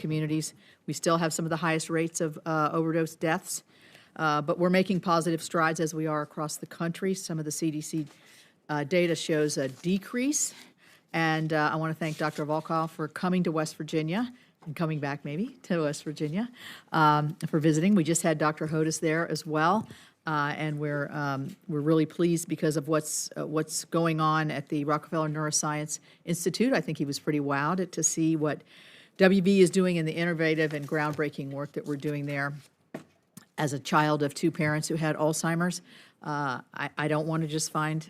communities. We still have some of the highest rates of overdose deaths, but we're making positive strides as we are across the country. Some of the CDC data shows a decrease, and I want to thank Dr. Volkow for coming to West Virginia and coming back maybe to West Virginia for visiting. We just had Dr. Hodis there as well, and we're really pleased because of what's going on at the Rockefeller Neuroscience Institute. I think he was pretty wowed to see what WV is doing in the innovative and groundbreaking work that we're doing there. As a child of two parents who had Alzheimer's, I don't want to just find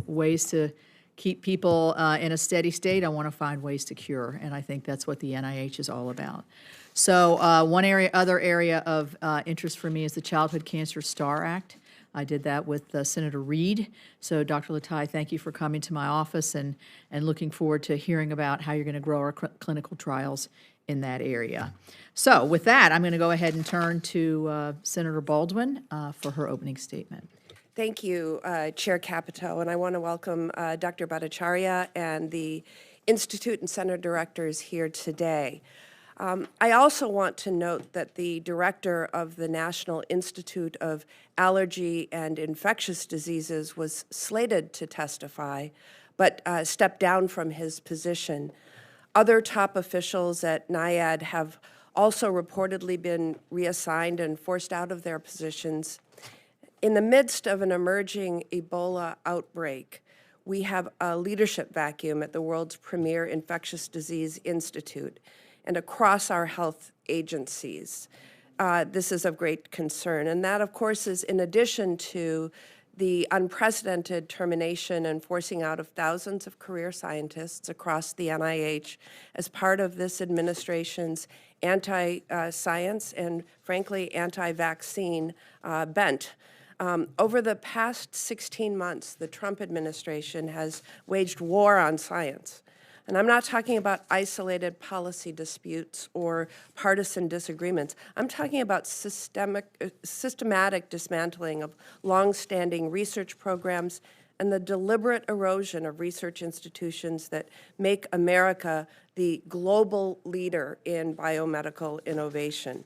ways to keep people in a steady state. I want to find ways to cure, and I think that's what the NIH is all about. So other area of interest for me is the Childhood Cancer STAR Act. I did that with Senator Reid. So Dr. Latai, thank you for coming to my office and looking forward to hearing about how you're going to grow our clinical trials in that area. So with that, I'm going to go ahead and turn to Senator Baldwin for her opening statement. Thank you, Chair Capito, and I want to welcome Dr. Bhattacharya and the Institute and Center directors here today. I also want to note that the director of the National Institute of Allergy and Infectious Diseases was slated to testify, but stepped down from his position. Other top officials at NIAID have also reportedly been reassigned and forced out of their positions. In the midst of an emerging Ebola outbreak, we have a leadership vacuum at the world's premier infectious disease institute and across our health agencies. This is of great concern. And that, of course, is in addition to the unprecedented termination and forcing out of thousands of career scientists across the NIH as part of this administration's anti-science and, frankly, anti-vaccine bent. Over the past 16 months, the Trump administration has waged war on science. And I'm not talking about isolated policy disputes or partisan disagreements. I'm talking about systematic dismantling of longstanding research programs and the deliberate erosion of research institutions that make America the global leader in biomedical innovation.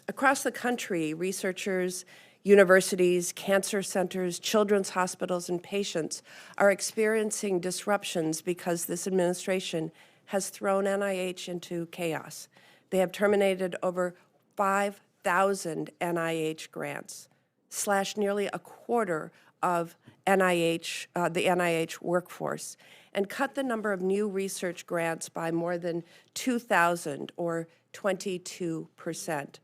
Across the country, researchers, universities, cancer centers, children's hospitals, and patients are experiencing disruptions because this administration has thrown NIH into chaos. They have terminated over 5,000 NIH grants, slashed nearly a quarter of the NIH workforce, and cut the number of new research grants by more than 2,000 or 22%.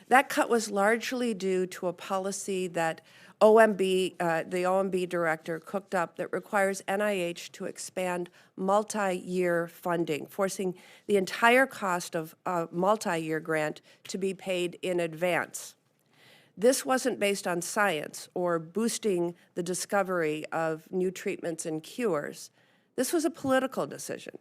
That cut was largely due to a policy that the OMB director cooked up that requires NIH to expand multi-year funding, forcing the entire cost of a multi-year grant to be paid in advance. This wasn't based on science or boosting the discovery of new treatments and cures. This was a political decision.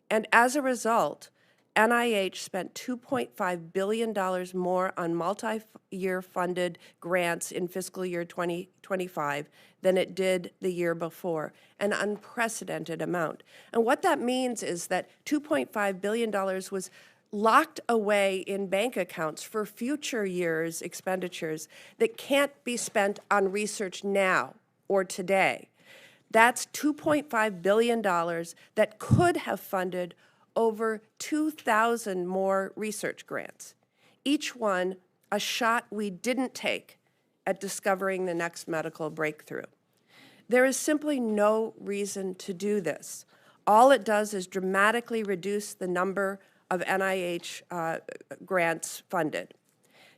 And as a result, NIH spent $2.5 billion more on multi-year funded grants in fiscal year 2025 than it did the year before, an unprecedented amount. And what that means is that $2.5 billion was locked away in bank accounts for future years' expenditures that can't be spent on research now or today. That's $2.5 billion that could have funded over 2,000 more research grants, each one a shot we didn't take at discovering the next medical breakthrough. There is simply no reason to do this. All it does is dramatically reduce the number of NIH grants funded.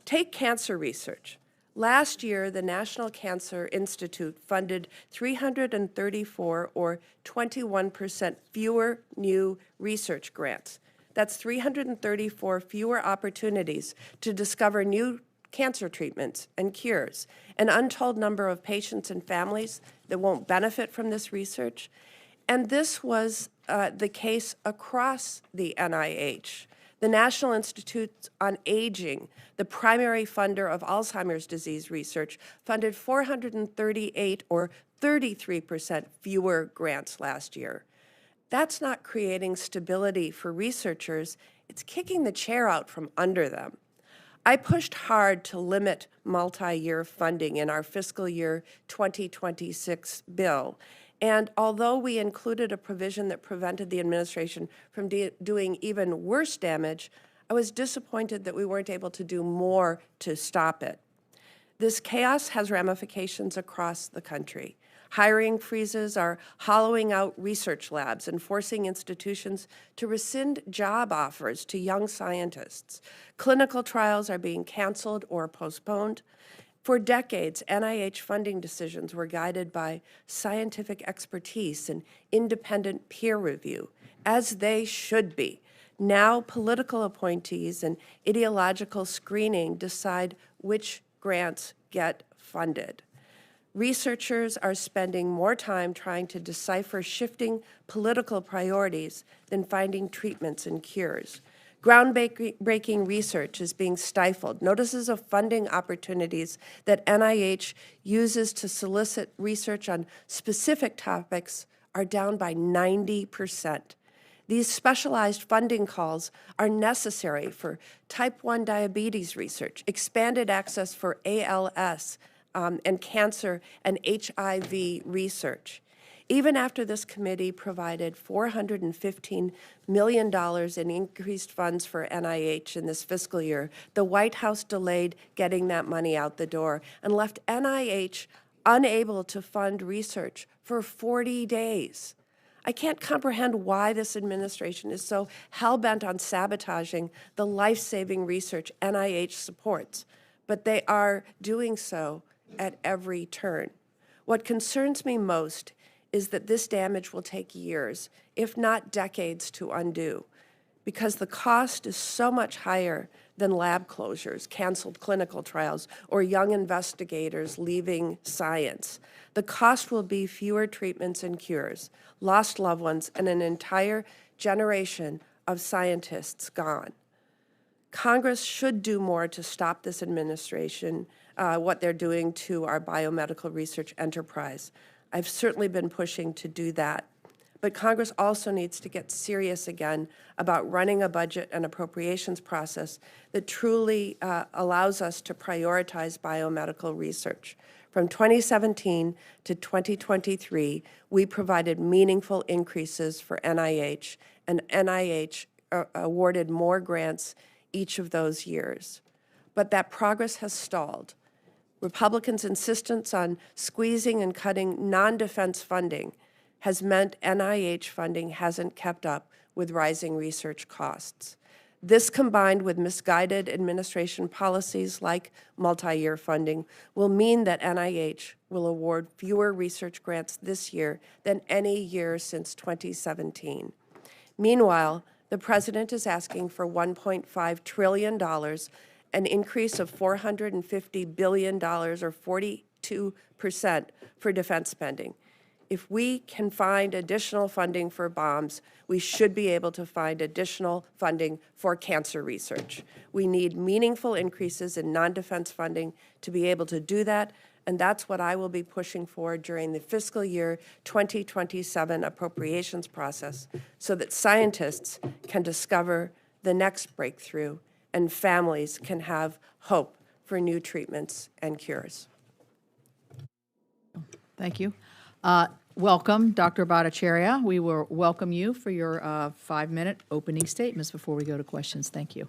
Take cancer research. Last year, the National Cancer Institute funded 334 or 21% fewer new research grants. That's 334 fewer opportunities to discover new cancer treatments and cures, an untold number of patients and families that won't benefit from this research. And this was the case across the NIH. The National Institute on Aging, the primary funder of Alzheimer's disease research, funded 438 or 33% fewer grants last year. That's not creating stability for researchers. it's kicking the chair out from under them. I pushed hard to limit multi-year funding in our fiscal year 2026 bill. And although we included a provision that prevented the administration from doing even worse damage, I was disappointed that we weren't able to do more to stop it. This chaos has ramifications across the country. Hiring freezes are hollowing out research labs and forcing institutions to rescind job offers to young scientists. Clinical trials are being canceled or postponed. For decades, NIH funding decisions were guided by scientific expertise and independent peer review, as they should be. Now, political appointees and ideological screening decide which grants get funded. Researchers are spending more time trying to decipher shifting political priorities than finding treatments and cures. Groundbreaking research is being stifled. Notices of funding opportunities that NIH uses to solicit research on specific topics are down by 90%. These specialized funding calls are necessary for type 1 diabetes research, expanded access for ALS, and cancer and HIV research. Even after this committee provided $415 million in increased funds for NIH in this fiscal year, the White House delayed getting that money out the door and left NIH unable to fund research for 40 days. I can't comprehend why this administration is so hell-bent on sabotaging the life-saving research NIH supports, but they are doing so at every turn. What concerns me most is that this damage will take years, if not decades, to undo, because the cost is so much higher than lab closures, canceled clinical trials, or young investigators leaving science. The cost will be fewer treatments and cures, lost loved ones, and an entire generation of scientists gone. Congress should do more to stop this administration, what they're doing to our biomedical research enterprise. I've certainly been pushing to do that. But Congress also needs to get serious again about running a budget and appropriations process that truly allows us to prioritize biomedical research. From 2017 to 2023, we provided meaningful increases for NIH, and NIH awarded more grants each of those years. But that progress has stalled. Republicans' insistence on squeezing and cutting non-defense funding has meant NIH funding hasn't kept up with rising research costs. This, combined with misguided administration policies like multi-year funding, will mean that NIH will award fewer research grants this year than any year since 2017. Meanwhile, the President is asking for $1.5 trillion, an increase of $450 billion, or 42%, for defense spending. If we can find additional funding for bombs, we should be able to find additional funding for cancer research. We need meaningful increases in non-defense funding to be able to do that, and that's what I will be pushing for during the fiscal year 2027 appropriations process, so that scientists can discover the next breakthrough and families can have hope for new treatments and cures. Thank you. Welcome, Dr. Bhattacharya. We will welcome you for your 5-minute opening statements before we go to questions. Thank you.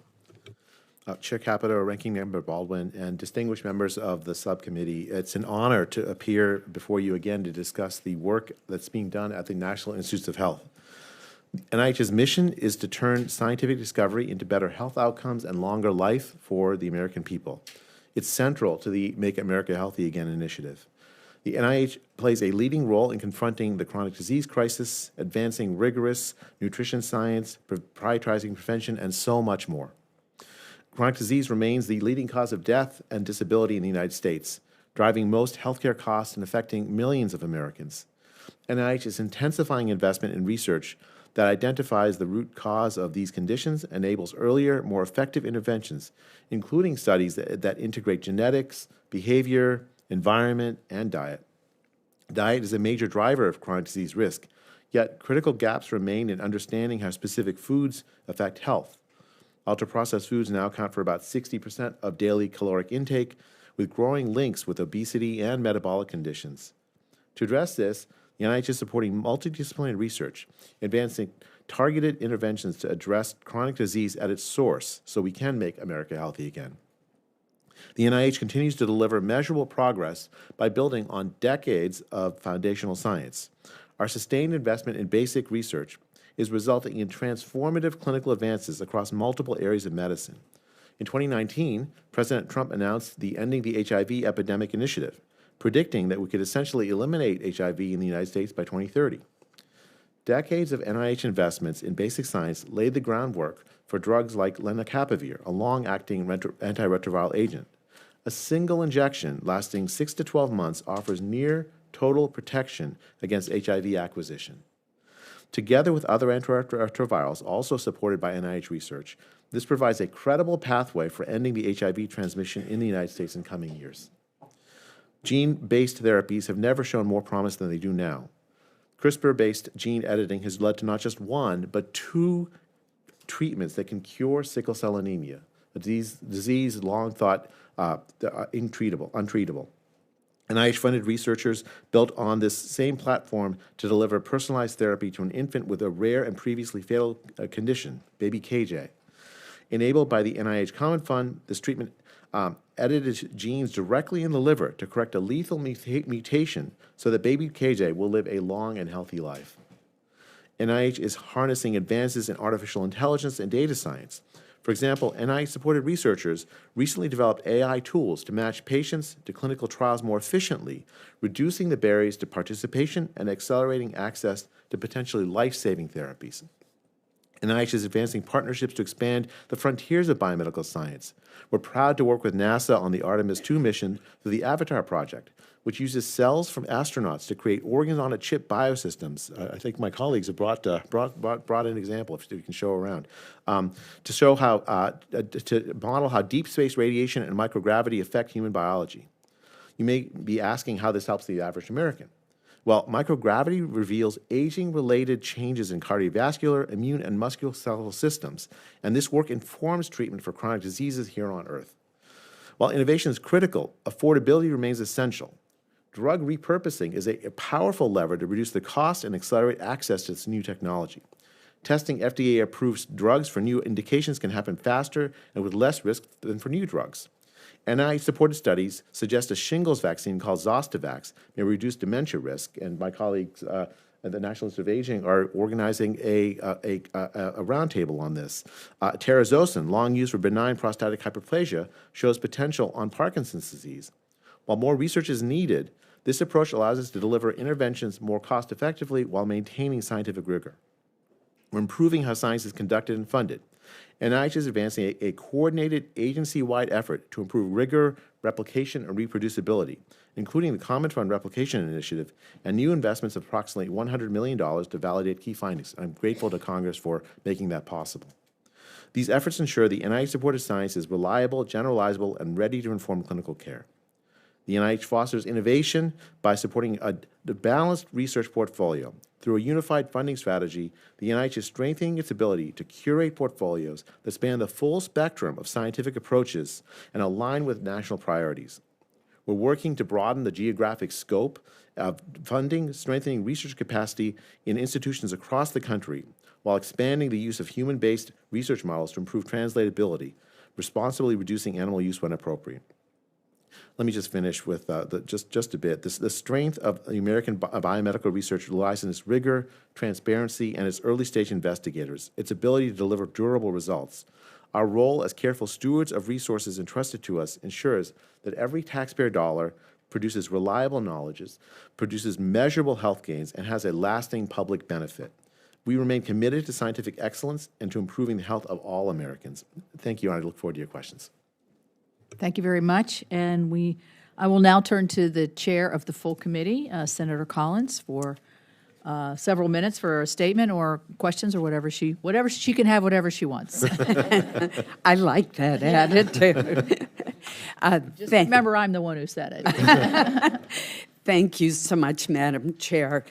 Chair Capito, Ranking Member Baldwin, and distinguished members of the subcommittee, it's an honor to appear before you again to discuss the work that's being done at the National Institutes of Health. NIH's mission is to turn scientific discovery into better health outcomes and longer life for the American people. It's central to the Make America Healthy Again initiative. The NIH plays a leading role in confronting the chronic disease crisis, advancing rigorous nutrition science, prioritizing prevention, and so much more. Chronic disease remains the leading cause of death and disability in the United States, driving most healthcare costs and affecting millions of Americans. NIH is intensifying investment in research that identifies the root cause of these conditions, enables earlier, more effective interventions, including studies that integrate genetics, behavior, environment, and diet. Diet is a major driver of chronic disease risk, yet critical gaps remain in understanding how specific foods affect health. Ultra-processed foods now account for about 60% of daily caloric intake, with growing links with obesity and metabolic conditions. To address this, the NIH is supporting multidisciplinary research, advancing targeted interventions to address chronic disease at its source so we can make America healthy again. The NIH continues to deliver measurable progress by building on decades of foundational science. Our sustained investment in basic research is resulting in transformative clinical advances across multiple areas of medicine. In 2019, President Trump announced the Ending the HIV Epidemic Initiative, predicting that we could essentially eliminate HIV in the United States by 2030. Decades of NIH investments in basic science laid the groundwork for drugs like lenacapavir, a long-acting antiretroviral agent. A single injection lasting 6 to 12 months offers near total protection against HIV acquisition. Together with other antiretrovirals also supported by NIH research, this provides a credible pathway for ending the HIV transmission in the United States in coming years. Gene-based therapies have never shown more promise than they do now. CRISPR-based gene editing has led to not just one, but 2 treatments that can cure sickle cell anemia, a disease long thought untreatable. NIH-funded researchers built on this same platform to deliver personalized therapy to an infant with a rare and previously fatal condition, baby KJ. Enabled by the NIH Common Fund, this treatment edited genes directly in the liver to correct a lethal mutation so that baby KJ will live a long and healthy life. NIH is harnessing advances in artificial intelligence and data science. For example, NIH-supported researchers recently developed AI tools to match patients to clinical trials more efficiently, reducing the barriers to participation and accelerating access to potentially life-saving therapies. NIH is advancing partnerships to expand the frontiers of biomedical science. We're proud to work with NASA on the Artemis II mission through the Avatar project, which uses cells from astronauts to create organ-on-a-chip biosystems. I think my colleagues have brought an example, if you can show around, to show how, to model how deep space radiation and microgravity affect human biology. You may be asking how this helps the average American. Well, microgravity reveals aging-related changes in cardiovascular, immune, and musculoskeletal systems, and this work informs treatment for chronic diseases here on Earth. While innovation is critical, affordability remains essential. Drug repurposing is a powerful lever to reduce the cost and accelerate access to this new technology. Testing FDA-approved drugs for new indications can happen faster and with less risk than for new drugs. NIH-supported studies suggest a shingles vaccine called Zostavax may reduce dementia risk, and my colleagues at the National Institute of Aging are organizing a roundtable on this. Terazosin, long used for benign prostatic hyperplasia, shows potential on Parkinson's disease. While more research is needed, this approach allows us to deliver interventions more cost-effectively while maintaining scientific rigor. We're improving how science is conducted and funded. NIH is advancing a coordinated agency-wide effort to improve rigor, replication, and reproducibility, including the Common Fund Replication Initiative and new investments of approximately $100 million to validate key findings. I'm grateful to Congress for making that possible. These efforts ensure the NIH-supported science is reliable, generalizable, and ready to inform clinical care. The NIH fosters innovation by supporting a balanced research portfolio. Through a unified funding strategy, the NIH is strengthening its ability to curate portfolios that span the full spectrum of scientific approaches and align with national priorities. We're working to broaden the geographic scope of funding, strengthening research capacity in institutions across the country, while expanding the use of human-based research models to improve translatability, responsibly reducing animal use when appropriate. Let me just finish with just a bit. The strength of the American biomedical research relies on its rigor, transparency, and its early-stage investigators, its ability to deliver durable results. Our role as careful stewards of resources entrusted to us ensures that every taxpayer dollar produces reliable knowledge, produces measurable health gains, and has a lasting public benefit. We remain committed to scientific excellence and to improving the health of all Americans. Thank you, and I look forward to your questions. Thank you very much. And I will now turn to the chair of the full committee, Senator Collins, for several minutes for a statement or questions or whatever she can have whatever she wants. I like that attitude. Just remember, I'm the one who said it. Thank you so much, Madam Chair.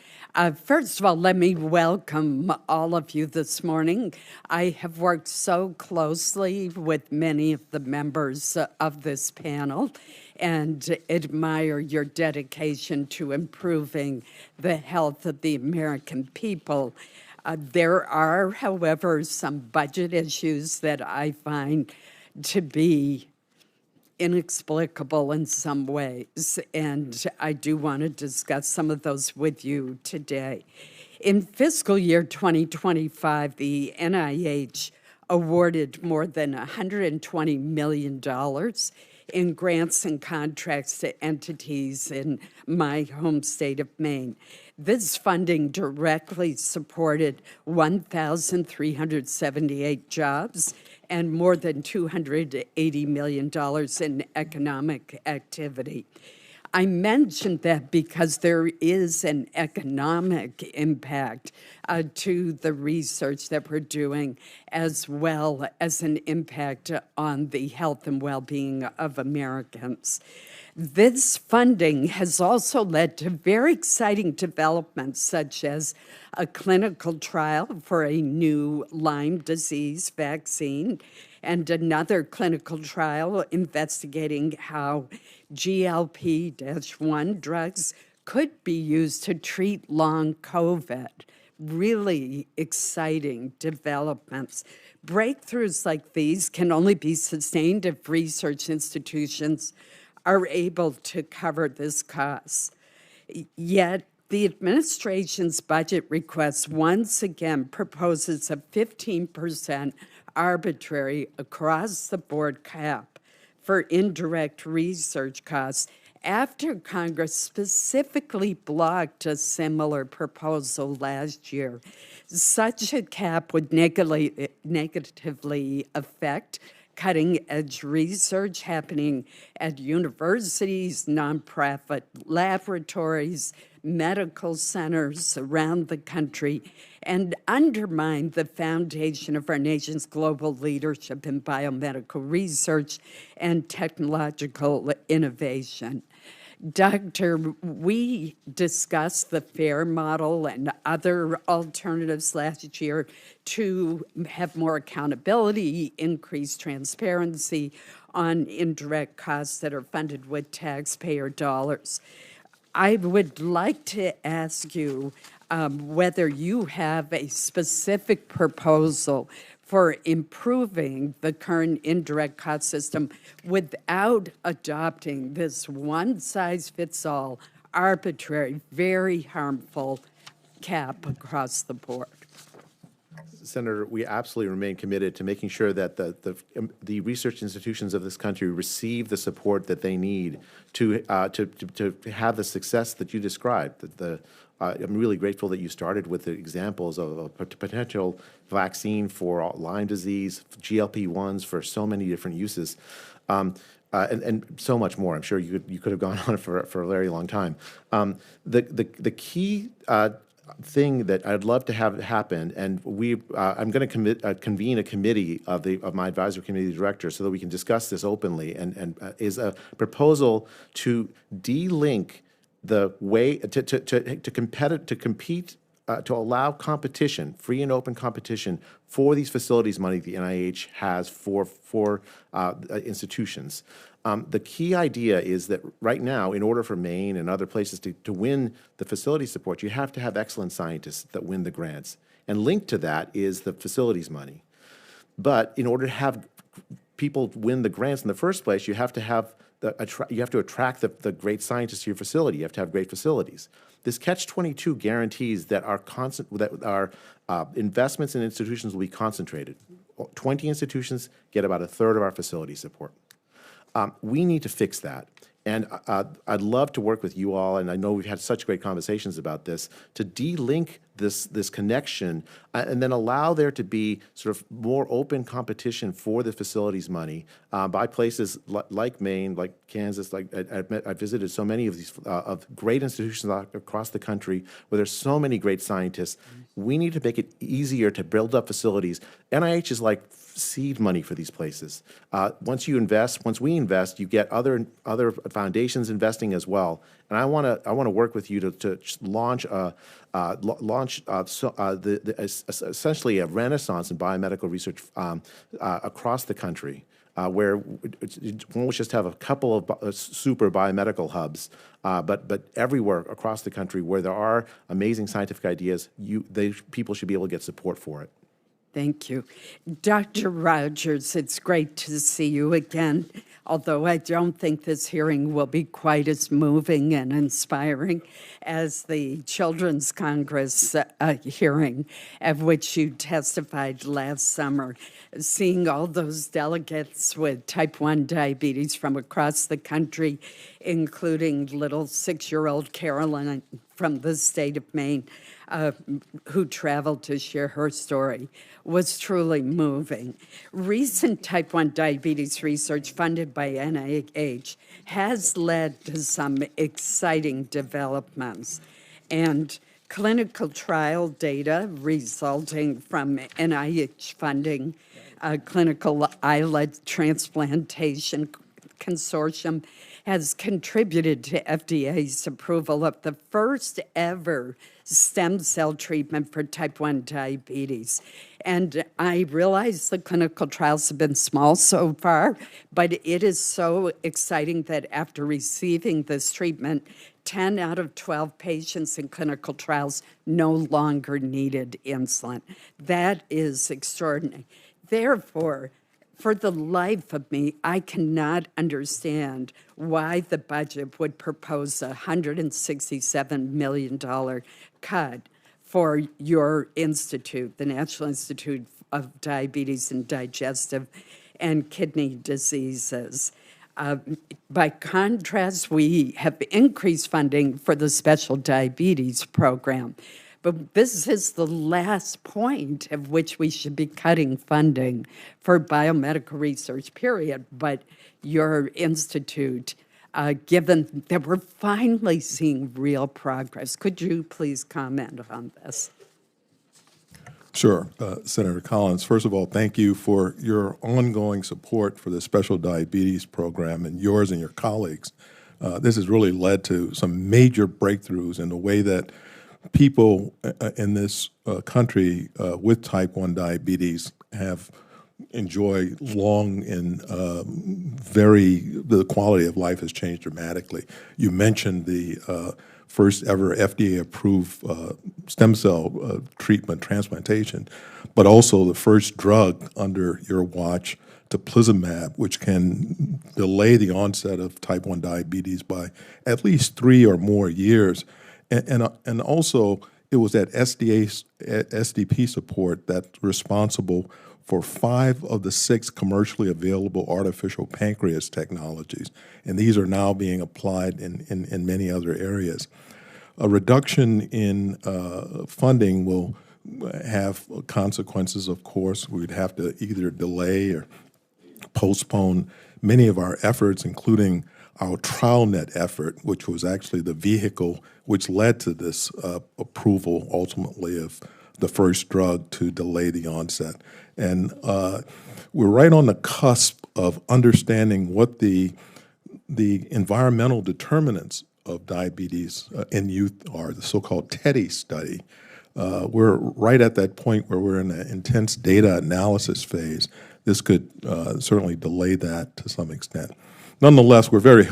First of all, let me welcome all of you this morning. I have worked so closely with many of the members of this panel and admire your dedication to improving the health of the American people. There are, however, some budget issues that I find to be inexplicable in some ways, and I do want to discuss some of those with you today. In fiscal year 2025, the NIH awarded more than $120 million in grants and contracts to entities in my home state of Maine. This funding directly supported 1,378 jobs and more than $280 million in economic activity. I mentioned that because there is an economic impact to the research that we're doing, as well as an impact on the health and well-being of Americans. This funding has also led to very exciting developments, such as a clinical trial for a new Lyme disease vaccine and another clinical trial investigating how GLP-1 drugs could be used to treat long COVID. Really exciting developments. Breakthroughs like these can only be sustained if research institutions are able to cover this cost. Yet, the administration's budget request once again proposes a 15% arbitrary across-the-board cap for indirect research costs after Congress specifically blocked a similar proposal last year. Such a cap would negatively affect cutting-edge research happening at universities, nonprofit laboratories, medical centers around the country, and undermine the foundation of our nation's global leadership in biomedical research and technological innovation. Doctor, we discussed the FAIR model and other alternatives last year to have more accountability, increase transparency on indirect costs that are funded with taxpayer dollars. I would like to ask you whether you have a specific proposal for improving the current indirect cost system without adopting this one-size-fits-all, arbitrary, very harmful cap across the board. Senator, we absolutely remain committed to making sure that the research institutions of this country receive the support that they need to have the success that you described. I'm really grateful that you started with the examples of a potential vaccine for Lyme disease, GLP-1s for so many different uses, and so much more. I'm sure you could have gone on for a very long time. The key thing that I'd love to have happen, and I'm going to convene a committee of my advisory committee director so that we can discuss this openly, and is a proposal to de-link the way to compete to allow competition, free and open competition for these facilities money the NIH has for institutions. The key idea is that right now, in order for Maine and other places to win the facility support, you have to have excellent scientists that win the grants. And linked to that is the facilities money. But in order to have people win the grants in the first place, you have to have attract the great scientists to your facility. You have to have great facilities. This catch-22 guarantees that our investments in institutions will be concentrated. 20 institutions get about a third of our facility support. We need to fix that. And I'd love to work with you all, and I know we've had such great conversations about this, to de-link this connection and then allow there to be sort of more open competition for the facilities money by places like Maine, like Kansas. Like I visited so many of these of great institutions across the country where there's so many great scientists, We need to make it easier to build up facilities. NIH is like seed money for these places. Once we invest, you get other foundations investing as well. And I want to work with you to launch essentially a renaissance in biomedical research across the country. Where it won't just have a couple of super biomedical hubs, but everywhere across the country where there are amazing scientific ideas, people should be able to get support for it. Thank you. Dr. Rogers, it's great to see you again, although I don't think this hearing will be quite as moving and inspiring as the Children's Congress hearing at which you testified last summer. Seeing all those delegates with type 1 diabetes from across the country, including little 6-year-old Caroline from the state of Maine, who traveled to share her story, was truly moving. Recent type 1 diabetes research funded by NIH has led to some exciting developments, and clinical trial data resulting from NIH funding, Clinical Islet Transplantation Consortium, has contributed to FDA's approval of the first ever stem cell treatment for type 1 diabetes. And I realize the clinical trials have been small so far, but it is so exciting that after receiving this treatment, 10 out of 12 patients in clinical trials no longer needed insulin. That is extraordinary. Therefore, for the life of me, I cannot understand why the budget would propose a $167 million cut for your institute, the National Institute of Diabetes and Digestive and Kidney Diseases. By contrast, we have increased funding for the Special Diabetes Program. But this is the last point at which we should be cutting funding for biomedical research, period. But your institute, given that we're finally seeing real progress, could you please comment on this? Sure, Senator Collins. First of all, thank you for your ongoing support for the Special Diabetes Program and yours and your colleagues. This has really led to some major breakthroughs in the way that people in this country with type 1 diabetes have enjoyed long and the quality of life has changed dramatically. You mentioned the first ever FDA-approved stem cell treatment transplantation, but also the first drug under your watch, teplizumab, which can delay the onset of type 1 diabetes by at least 3 or more years. And also, it was that SDP support that's responsible for 5 of the 6 commercially available artificial pancreas technologies, and these are now being applied in many other areas. A reduction in funding will have consequences, of course. We'd have to either delay or postpone many of our efforts, including our TrialNet effort, which was actually the vehicle which led to this approval, ultimately, of the first drug to delay the onset. And we're right on the cusp of understanding what the environmental determinants of diabetes in youth are, the so-called TEDdy study. We're right at that point where we're in an intense data analysis phase. This could certainly delay that to some extent. Nonetheless, we're very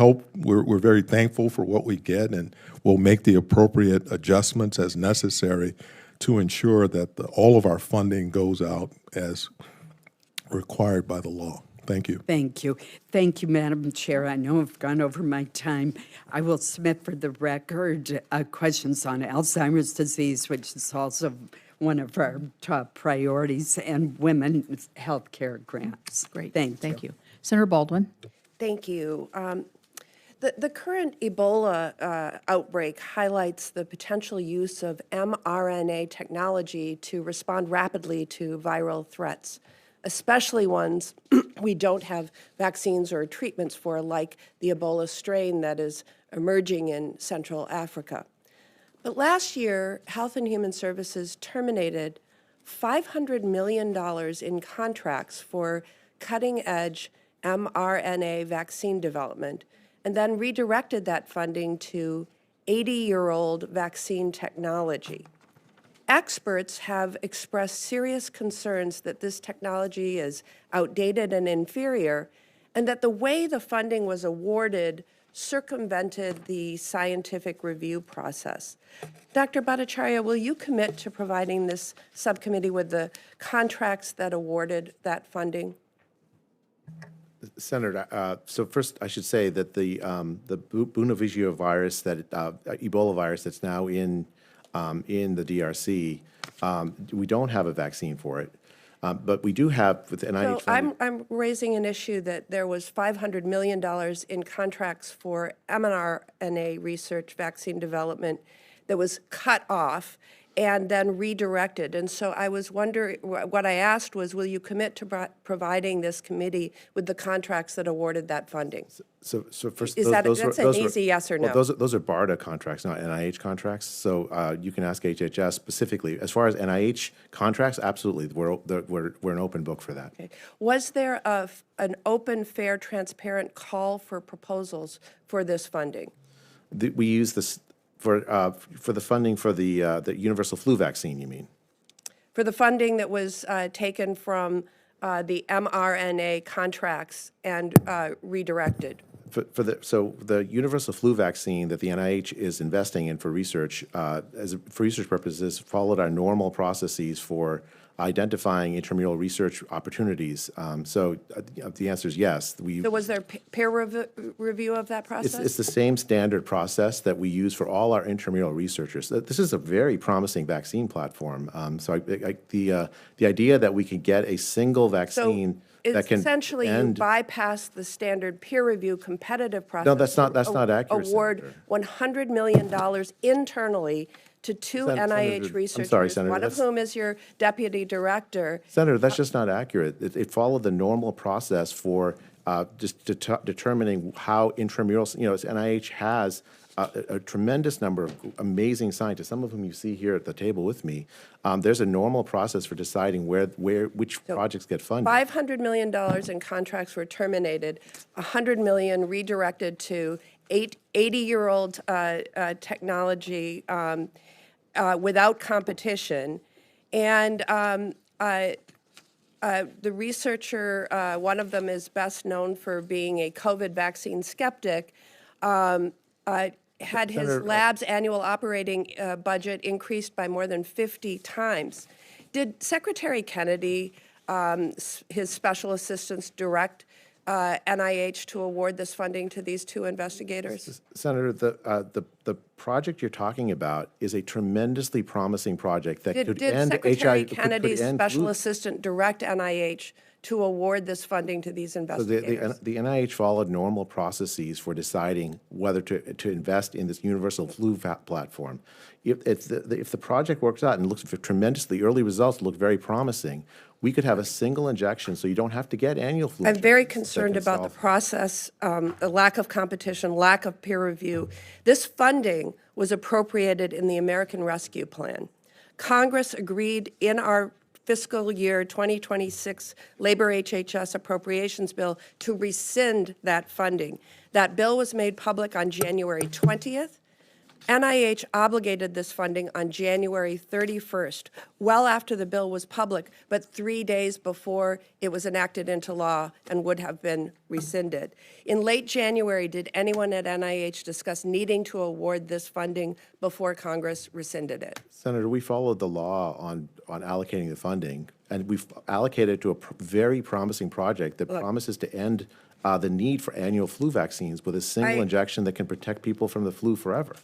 thankful for what we get, and we'll make the appropriate adjustments as necessary to ensure that all of our funding goes out as required by the law. Thank you. Thank you. Thank you, Madam Chair. I know I've gone over my time. I will submit for the record questions on Alzheimer's disease, which is also one of our top priorities, and women's health care grants. Great. Thank you. Senator Baldwin. Thank you. The current Ebola outbreak highlights the potential use of mRNA technology to respond rapidly to viral threats, especially ones we don't have vaccines or treatments for, like the Ebola strain that is emerging in Central Africa. But last year, Health and Human Services terminated $500 million in contracts for cutting-edge mRNA vaccine development, and then redirected that funding to 80-year-old vaccine technology. Experts have expressed serious concerns that this technology is outdated and inferior, and that the way the funding was awarded circumvented the scientific review process. Dr. Bhattacharya, will you commit to providing this subcommittee with the contracts that awarded that funding? Senator, so first I should say that the Bundibugyo virus, that Ebola virus that's now in the DRC, we don't have a vaccine for it, but we do have with NIH. So I'm raising an issue that there was $500 million in contracts for mRNA research, vaccine development, that was cut off and then redirected. And so I was wondering, what I asked was, will you commit to providing this committee with the contracts that awarded that funding? So first, Is that's an easy yes or no? Well, those are BARDA contracts, not NIH contracts. So you can ask HHS specifically. As far as NIH contracts, absolutely, we're an open book for that. Okay. Was there an open, fair, transparent call for proposals for this funding? We use this for the funding for the universal flu vaccine, you mean? For the funding that was taken from the mRNA contracts and redirected? So the universal flu vaccine that the NIH is investing in for research, for research purposes, followed our normal processes for identifying intramural research opportunities. So the answer is yes. So was there peer review of that process? It's the same standard process that we use for all our intramural researchers. This is a very promising vaccine platform. So the idea that we can get a single vaccine that can essentially end, you bypass the standard peer review competitive process. No, that's not accurate. Award $100 million internally to two NIH researchers, Senator, one of whom is your deputy director. Senator, that's just not accurate. It followed the normal process for just determining how intramural, NIH has a tremendous number of amazing scientists, some of whom you see here at the table with me. There's a normal process for deciding which projects get funded. $500 million in contracts were terminated, $100 million redirected to 80-year-old technology without competition. And the researcher, one of them is best known for being a COVID vaccine skeptic, had his lab's annual operating budget increased by more than 50 times. Did Secretary Kennedy, his special assistants, direct NIH to award this funding to these two investigators? Senator, the project you're talking about is a tremendously promising project that could end HIV. Did Secretary Kennedy's special assistant direct NIH to award this funding to these investigators? So the NIH followed normal processes for deciding whether to invest in this universal flu platform. If the project works out and looks for tremendously, early results look very promising, we could have a single injection so you don't have to get annual flu. I'm very concerned about the process, the lack of competition, lack of peer review. This funding was appropriated in the American Rescue Plan. Congress agreed in our fiscal year 2026 Labor HHS Appropriations Bill to rescind that funding. That bill was made public on January 20th. NIH obligated this funding on January 31st, well after the bill was public, but 3 days before it was enacted into law and would have been rescinded. In late January, did anyone at NIH discuss needing to award this funding before Congress rescinded it? Senator, we followed the law on allocating the funding, and we've allocated it to a very promising project that promises to end the need for annual flu vaccines with a single injection that can protect people from the flu forever.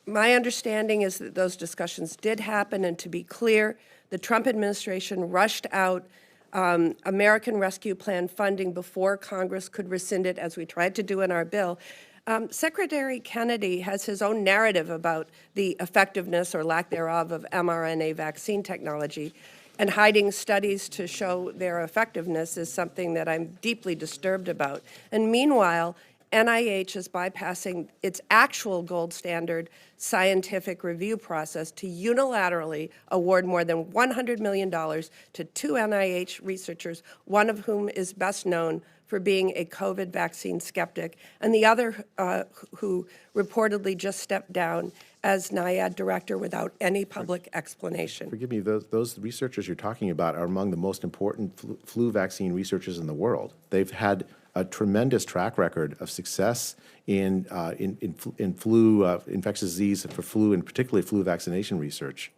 My understanding is that those discussions did happen, and to be clear, the Trump administration rushed out American Rescue Plan funding before Congress could rescind it, as we tried to do in our bill. Secretary Kennedy has his own narrative about the effectiveness or lack thereof of mRNA vaccine technology, and hiding studies to show their effectiveness is something that I'm deeply disturbed about. And meanwhile, NIH is bypassing its actual gold standard scientific review process to unilaterally award more than $100 million to two NIH researchers, one of whom is best known for being a COVID vaccine skeptic, and the other who reportedly just stepped down as NIH director without any public explanation. Forgive me, those researchers you're talking about are among the most important flu vaccine researchers in the world. They've had a tremendous track record of success in flu, infectious disease, for flu, and particularly flu vaccination research.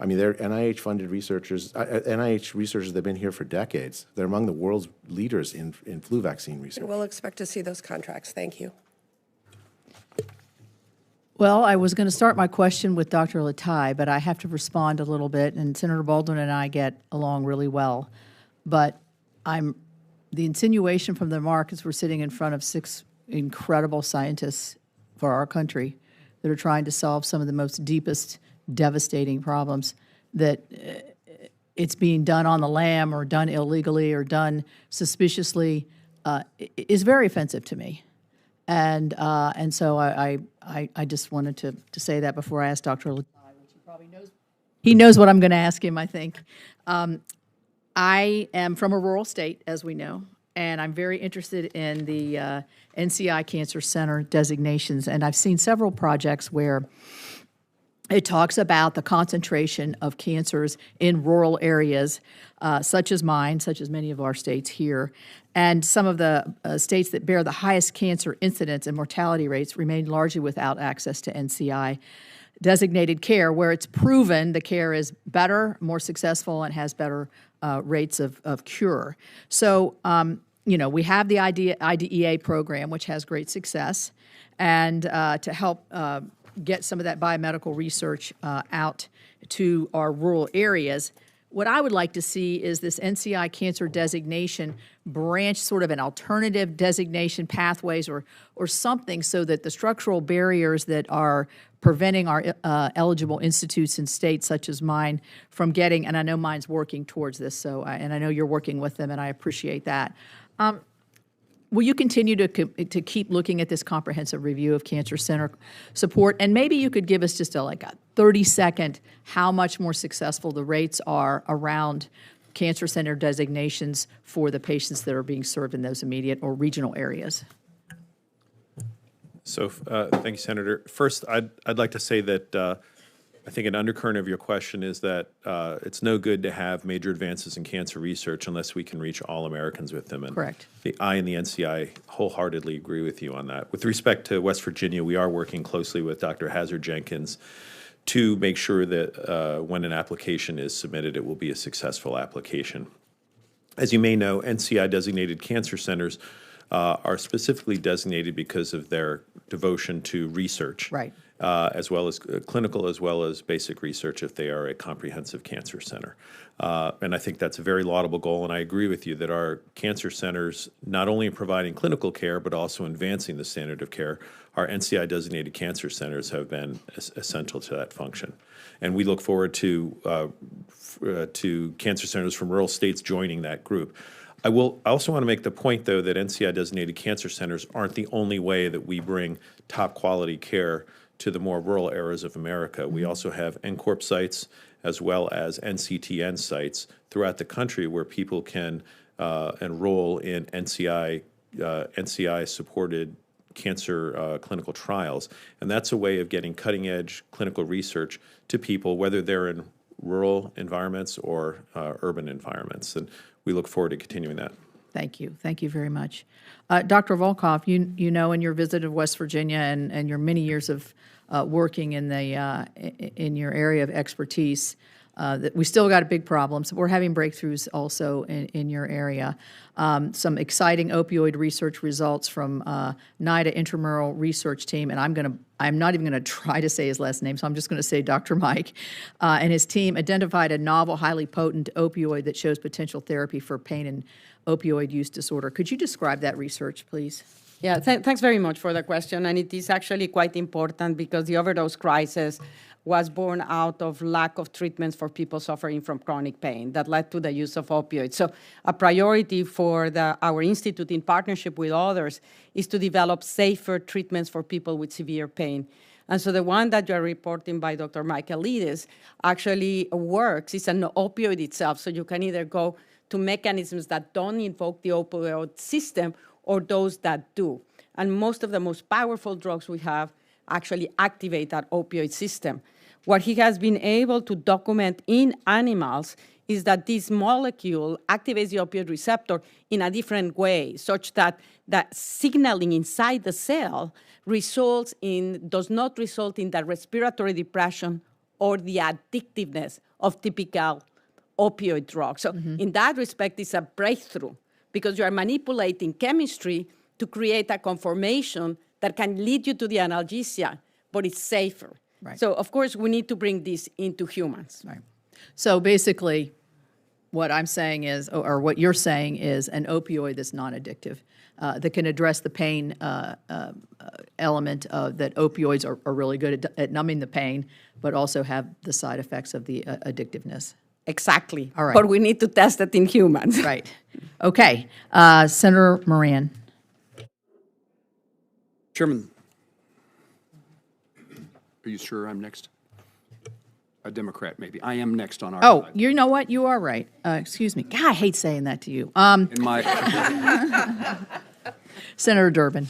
I mean, they're NIH-funded researchers. NIH researchers, they've been here for decades. They're among the world's leaders in flu vaccine research. We'll expect to see those contracts. Thank you. Well, I was going to start my question with Dr. Latai, but I have to respond a little bit, and Senator Baldwin and I get along really well. But the insinuation from the remark is we're sitting in front of 6 incredible scientists for our country that are trying to solve some of the most deepest, devastating problems, that it's being done on the lam or done illegally or done suspiciously is very offensive to me. And so I just wanted to say that before I ask Dr. Latai, which he probably knows. He knows what I'm going to ask him, I think. I am from a rural state, as we know, and I'm very interested in the NCI Cancer Center designations. And I've seen several projects where it talks about the concentration of cancers in rural areas, such as mine, such as many of our states here. And some of the states that bear the highest cancer incidence and mortality rates remain largely without access to NCI designated care, where it's proven the care is better, more successful, and has better rates of cure. So, we have the IDEA program, which has great success, and to help get some of that biomedical research out to our rural areas. What I would like to see is this NCI cancer designation branch, sort of an alternative designation pathways or something, so that the structural barriers that are preventing our eligible institutes in states such as mine from getting, and I know mine's working towards this, and I know you're working with them, and I appreciate that. Will you continue to keep looking at this comprehensive review of cancer center support? And maybe you could give us just a 30-second how much more successful the rates are around cancer center designations for the patients that are being served in those immediate or regional areas. So thank you, Senator. First, I'd like to say that I think an undercurrent of your question is that it's no good to have major advances in cancer research unless we can reach all Americans with them. And correct. I and the NCI wholeheartedly agree with you on that. With respect to West Virginia, we are working closely with Dr. Hazard Jenkins to make sure that when an application is submitted, it will be a successful application. As you may know, NCI-designated cancer centers are specifically designated because of their devotion to research. Right. As well as clinical, as well as basic research if they are a comprehensive cancer center. And I think that's a very laudable goal, and I agree with you that our cancer centers, not only in providing clinical care, but also advancing the standard of care, our NCI-designated cancer centers have been essential to that function. And we look forward to cancer centers from rural states joining that group. I also want to make the point, though, that NCI-designated cancer centers aren't the only way that we bring top-quality care to the more rural areas of America. We also have NCORP sites as well as NCTN sites throughout the country where people can enroll in NCI-supported cancer clinical trials. And that's a way of getting cutting-edge clinical research to people, whether they're in rural environments or urban environments. And we look forward to continuing that. Thank you. Thank you very much. Dr. Volkoff, you know in your visit of West Virginia and your many years of working in your area of expertise, that we still got a big problem. So we're having breakthroughs also in your area. Some exciting opioid research results from NIDA intramural research team, and I'm not even going to try to say his last name, so I'm just going to say Dr. Mike, and his team identified a novel, highly potent opioid that shows potential therapy for pain and opioid use disorder. Could you describe that research, please? Yeah, thanks very much for the question. And it is actually quite important because the overdose crisis was born out of lack of treatments for people suffering from chronic pain that led to the use of opioids. So a priority for our institute in partnership with others is to develop safer treatments for people with severe pain. And so the one that you're reporting by Dr. Michaelidis actually works. It's an opioid itself, so you can either go to mechanisms that don't invoke the opioid system or those that do. And most of the most powerful drugs we have actually activate that opioid system. What he has been able to document in animals is that this molecule activates the opioid receptor in a different way, such that that signaling inside the cell does not result in the respiratory depression or the addictiveness of typical opioid drugs. So in that respect, it's a breakthrough because you are manipulating chemistry to create a conformation that can lead you to the analgesia, but it's safer. Right. So, of course, we need to bring this into humans. Right. So basically, what I'm saying is, or what you're saying is an opioid that's non-addictive, that can address the pain element that opioids are really good at numbing the pain, but also have the side effects of the addictiveness. Exactly. All right. But we need to test it in humans. Right. Okay. Senator Moran. Chairman, are you sure I'm next? A Democrat, maybe. I am next on our Oh, side. you know what? You are right. Excuse me. God, I hate saying that to you. In my, Senator Durbin.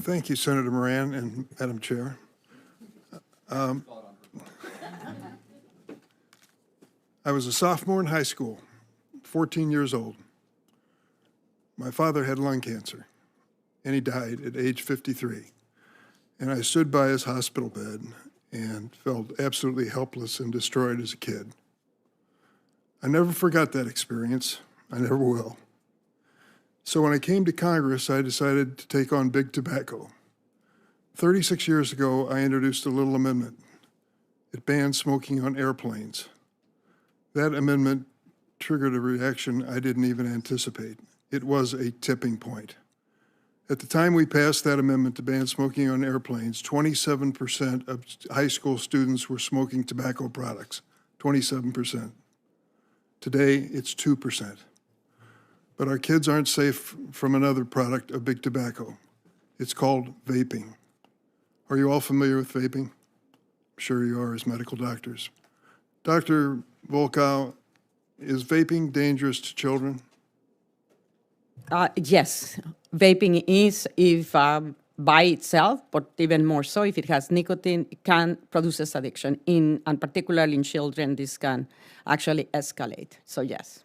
Thank you, Senator Moran and Madam Chair. I was a sophomore in high school, 14 years old. My father had lung cancer, and he died at age 53. And I stood by his hospital bed and felt absolutely helpless and destroyed as a kid. I never forgot that experience. I never will. So when I came to Congress, I decided to take on big tobacco. 36 years ago, I introduced a little amendment. It banned smoking on airplanes. That amendment triggered a reaction I didn't even anticipate. It was a tipping point. At the time we passed that amendment to ban smoking on airplanes, 27% of high school students were smoking tobacco products, 27%. Today, it's 2%. But our kids aren't safe from another product of big tobacco. It's called vaping. Are you all familiar with vaping? I'm sure you are as medical doctors. Dr. Volkow, is vaping dangerous to children? Yes, vaping is, if by itself, but even more so if it has nicotine, it can produce addiction. And particularly in children, this can actually escalate. So yes.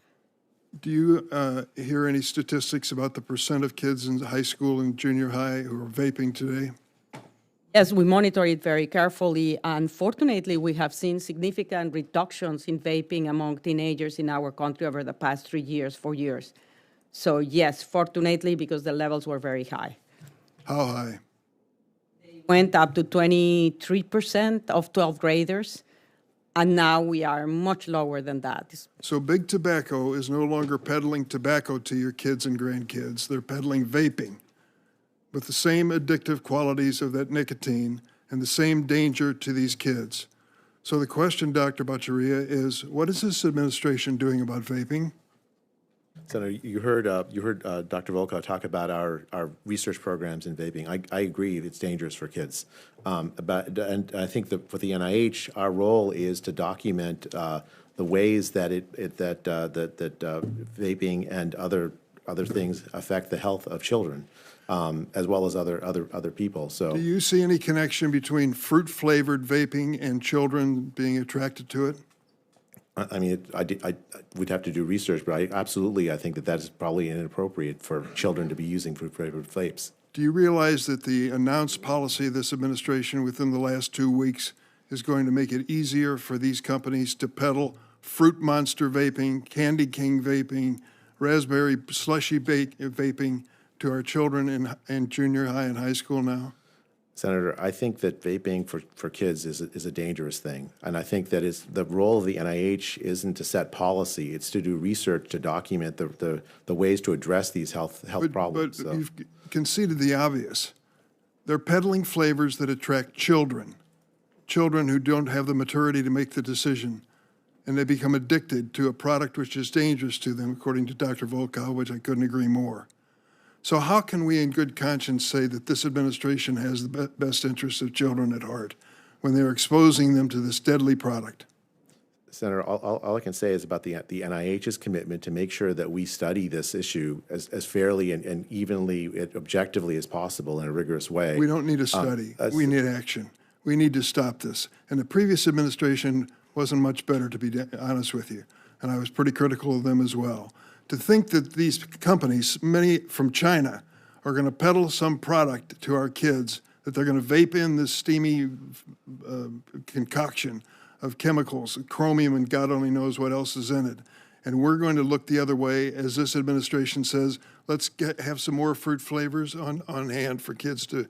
Do you hear any statistics about the percent of kids in high school and junior high who are vaping today? Yes, we monitor it very carefully, and fortunately, we have seen significant reductions in vaping among teenagers in our country over the past 3 years, 4 years. So yes, fortunately, because the levels were very high. How high? Went up to 23% of 12th graders, and now we are much lower than that. So big tobacco is no longer peddling tobacco to your kids and grandkids. They're peddling vaping with the same addictive qualities of that nicotine and the same danger to these kids. So the question, Dr. Bhattacharya, is what is this administration doing about vaping? Senator, you heard Dr. Volkow talk about our research programs in vaping. I agree it's dangerous for kids. And I think that for the NIH, our role is to document the ways that vaping and other things affect the health of children, as well as other people. So, Do you see any connection between fruit-flavored vaping and children being attracted to it? I mean, we'd have to do research, but I think that is probably inappropriate for children to be using fruit-flavored vapes. Do you realize that the announced policy of this administration within the last 2 weeks is going to make it easier for these companies to peddle Fruit Monster vaping, Candy King vaping, Raspberry Slushy vaping to our children in junior high and high school now? Senator, I think that vaping for kids is a dangerous thing. And I think that the role of the NIH isn't to set policy, it's to do research to document the ways to address these health problems. But you've conceded the obvious. They're peddling flavors that attract children. children who don't have the maturity to make the decision, and they become addicted to a product which is dangerous to them, according to Dr. Volkow, which I couldn't agree more. So how can we in good conscience say that this administration has the best interests of children at heart when they're exposing them to this deadly product? Senator, all I can say is about the NIH's commitment to make sure that we study this issue as fairly and evenly, objectively as possible in a rigorous way. We don't need a study. We need action. We need to stop this. And the previous administration wasn't much better, to be honest with you. And I was pretty critical of them as well. To think that these companies, many from China, are going to peddle some product to our kids, that they're going to vape in this steamy concoction of chemicals, chromium, and God only knows what else is in it. And we're going to look the other way, as this administration says, let's have some more fruit flavors on hand for kids to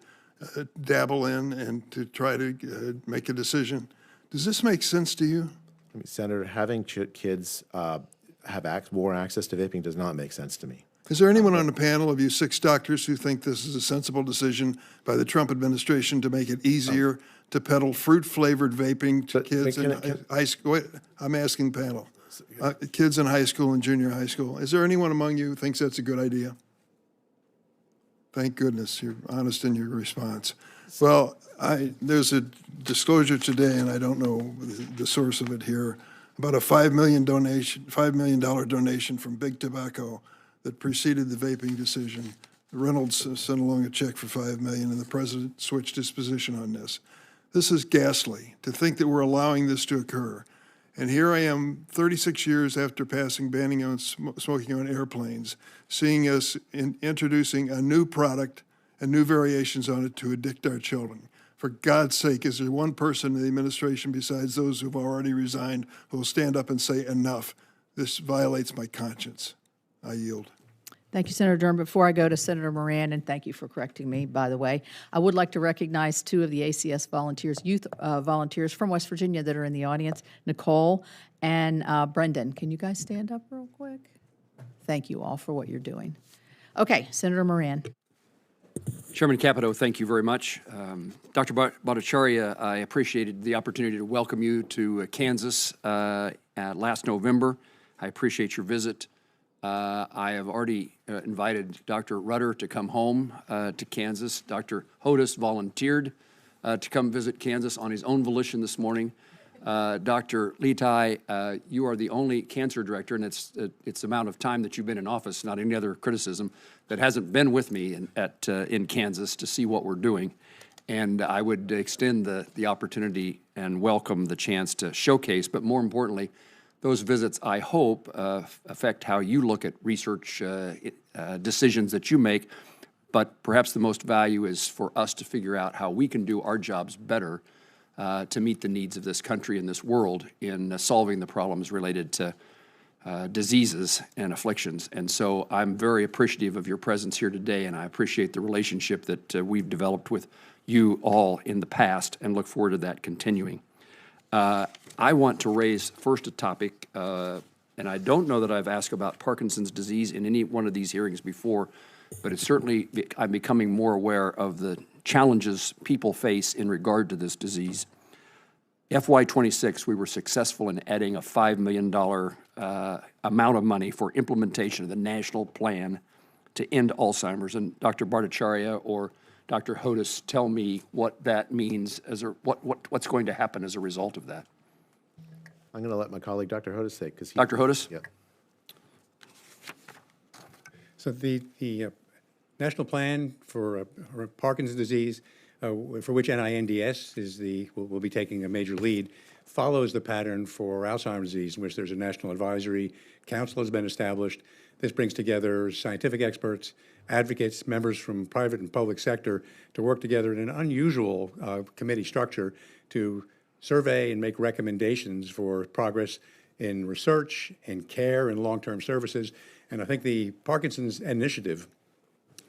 dabble in and to try to make a decision. Does this make sense to you? I mean, Senator, having kids have more access to vaping does not make sense to me. Is there anyone on the panel of you 6 doctors who think this is a sensible decision by the Trump administration to make it easier to peddle fruit-flavored vaping to kids in high school? Wait, I'm asking panel. Kids in high school and junior high school. Is there anyone among you who thinks that's a good idea? Thank goodness you're honest in your response. Well, there's a disclosure today, and I don't know the source of it here, about a $5 million donation from Big Tobacco that preceded the vaping decision. Reynolds sent along a check for $5 million, and the president switched his position on this. This is ghastly to think that we're allowing this to occur. And here I am, 36 years after passing banning on smoking on airplanes, seeing us introducing a new product and new variations on it to addict our children. For God's sake, is there one person in the administration besides those who've already resigned who will stand up and say, enough, this violates my conscience? I yield. Thank you, Senator Durham. Before I go to Senator Moran, and thank you for correcting me, by the way, I would like to recognize 2 of the ACS volunteers, youth volunteers from West Virginia that are in the audience, Nicole and Brendan. Can you guys stand up real quick? Thank you all for what you're doing. Okay, Senator Moran. Chairman Capito, thank you very much. Dr. Bhattacharya, I appreciated the opportunity to welcome you to Kansas last November. I appreciate your visit. I have already invited Dr. Rutter to come home to Kansas. Dr. Hodes volunteered to come visit Kansas on his own volition this morning. Dr. Litai, you are the only cancer director, and it's the amount of time that you've been in office, not any other criticism, that hasn't been with me in Kansas to see what we're doing. And I would extend the opportunity and welcome the chance to showcase, but more importantly, those visits, I hope, affect how you look at research decisions that you make, but perhaps the most value is for us to figure out how we can do our jobs better to meet the needs of this country and this world in solving the problems related to diseases and afflictions. And so I'm very appreciative of your presence here today, and I appreciate the relationship that we've developed with you all in the past and look forward to that continuing. I want to raise first a topic, and I don't know that I've asked about Parkinson's disease in any one of these hearings before, but it's certainly, I'm becoming more aware of the challenges people face in regard to this disease. FY26, we were successful in adding a $5 million amount of money for implementation of the national plan to end Alzheimer's. And Dr. Bhattacharya or Dr. Hodes, tell me what that means, what's going to happen as a result of that. I'm going to let my colleague, Dr. Hodes, say, because he... Dr. Hodes? Yeah. So the National Plan for Parkinson's disease, for which NINDS will be taking a major lead, follows the pattern for Alzheimer's disease, in which there's a National Advisory Council has been established. This brings together scientific experts, advocates, members from private and public sector to work together in an unusual committee structure to survey and make recommendations for progress in research and care and long-term services. And I think the Parkinson's Initiative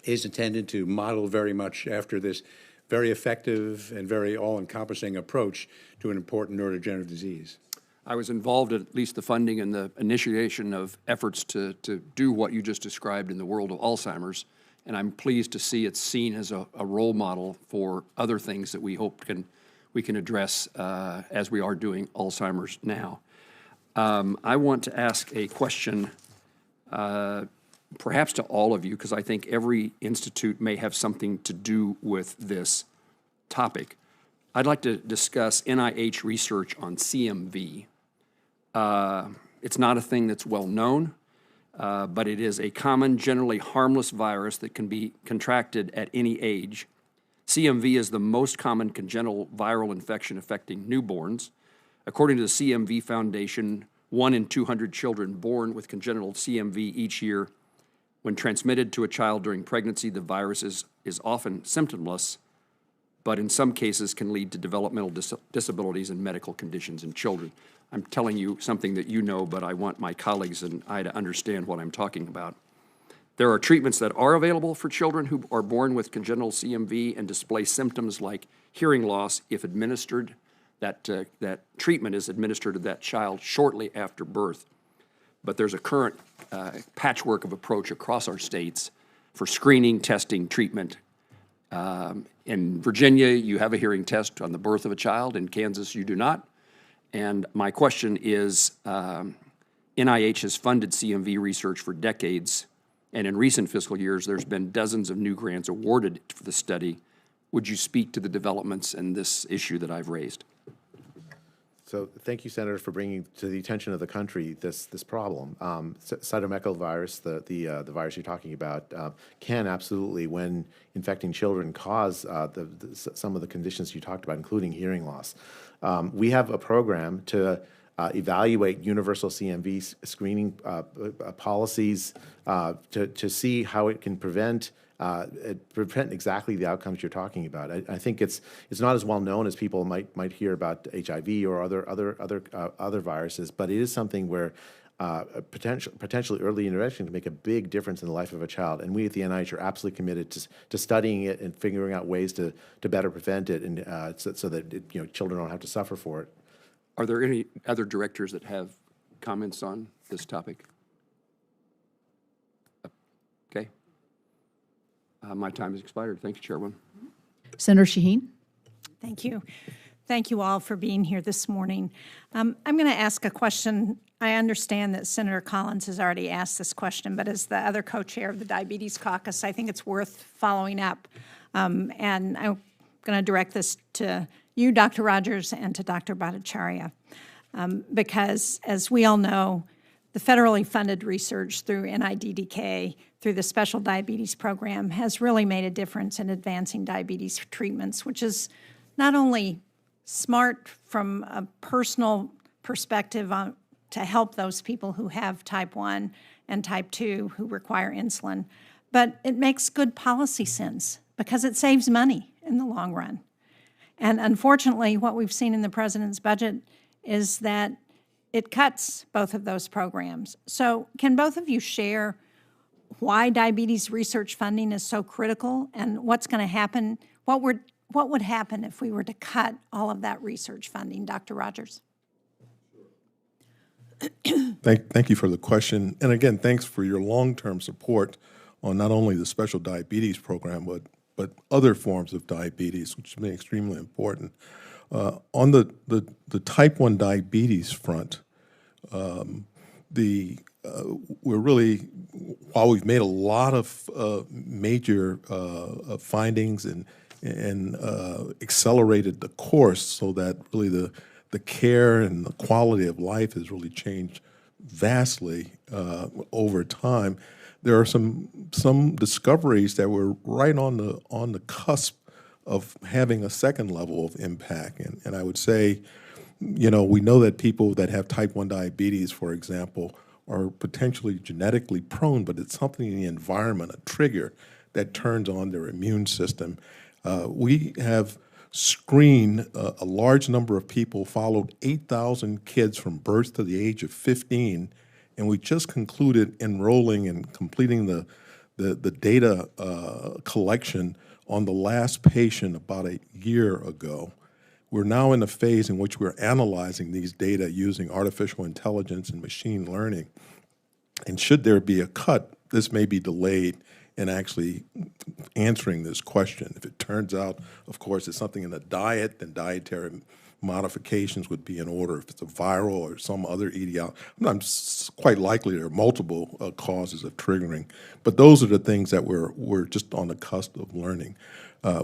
is intended to model very much after this very effective and very all-encompassing approach to an important neurodegenerative disease. I was involved in at least the funding and the initiation of efforts to do what you just described in the world of Alzheimer's, and I'm pleased to see it's seen as a role model for other things that we hope we can address as we are doing Alzheimer's now. I want to ask a question perhaps to all of you, because I think every institute may have something to do with this topic. I'd like to discuss NIH research on CMV. It's not a thing that's well known, but it is a common, generally harmless virus that can be contracted at any age. CMV is the most common congenital viral infection affecting newborns. According to the CMV Foundation, 1 in 200 children born with congenital CMV each year. When transmitted to a child during pregnancy, the virus is often symptomless, but in some cases can lead to developmental disabilities and medical conditions in children. I'm telling you something that you know, but I want my colleagues and I to understand what I'm talking about. There are treatments that are available for children who are born with congenital CMV and display symptoms like hearing loss if administered. That treatment is administered to that child shortly after birth. But there's a current patchwork of approach across our states for screening, testing, treatment. In Virginia, you have a hearing test on the birth of a child. In Kansas, you do not. And my question is, NIH has funded CMV research for decades, and in recent fiscal years, there's been dozens of new grants awarded for the study. Would you speak to the developments in this issue that I've raised? So thank you, Senator, for bringing to the attention of the country this problem. Cytomegalovirus, the virus you're talking about, can absolutely, when infecting children, cause some of the conditions you talked about, including hearing loss. We have a program to evaluate universal CMV screening policies to see how it can prevent exactly the outcomes you're talking about. I think it's not as well known as people might hear about HIV or other viruses, but it is something where potentially early intervention can make a big difference in the life of a child. And we at the NIH are absolutely committed to studying it and figuring out ways to better prevent it, and so that children don't have to suffer for it. Are there any other directors that have comments on this topic? Okay. My time has expired. Thank you, Chairwoman. Senator Shaheen? Thank you. Thank you all for being here this morning. I'm going to ask a question. I understand that Senator Collins has already asked this question, but as the other co-chair of the Diabetes Caucus, I think it's worth following up. And I'm going to direct this to you, Dr. Rogers, and to Dr. Bhattacharya, because as we all know, the federally funded research through NIDDK, through the Special Diabetes Program, has really made a difference in advancing diabetes treatments, which is not only smart from a personal perspective to help those people who have type 1 and type 2 who require insulin, but it makes good policy sense because it saves money in the long run. And unfortunately, what we've seen in the president's budget is that it cuts both of those programs. So can both of you share why diabetes research funding is so critical and what's going to happen? What would happen if we were to cut all of that research funding? Dr. Rogers. Thank you for the question. And again, thanks for your long-term support on not only the special diabetes program, but other forms of diabetes, which has been extremely important. On the type 1 diabetes front, we're really, while we've made a lot of major findings and accelerated the course so that really the care and the quality of life has really changed vastly over time, there are some discoveries that were right on the cusp of having a second level of impact. And I would say, we know that people that have type 1 diabetes, for example, are potentially genetically prone, but it's something in the environment, a trigger that turns on their immune system. We have screened a large number of people, followed 8,000 kids from birth to the age of 15, and we just concluded enrolling and completing the data collection on the last patient about a year ago. We're now in a phase in which we're analyzing these data using artificial intelligence and machine learning. And should there be a cut, this may be delayed in actually answering this question. If it turns out, of course, it's something in the diet, then dietary modifications would be in order. If it's a viral or some other etiology, quite likely there are multiple causes of triggering. But those are the things that we're just on the cusp of learning.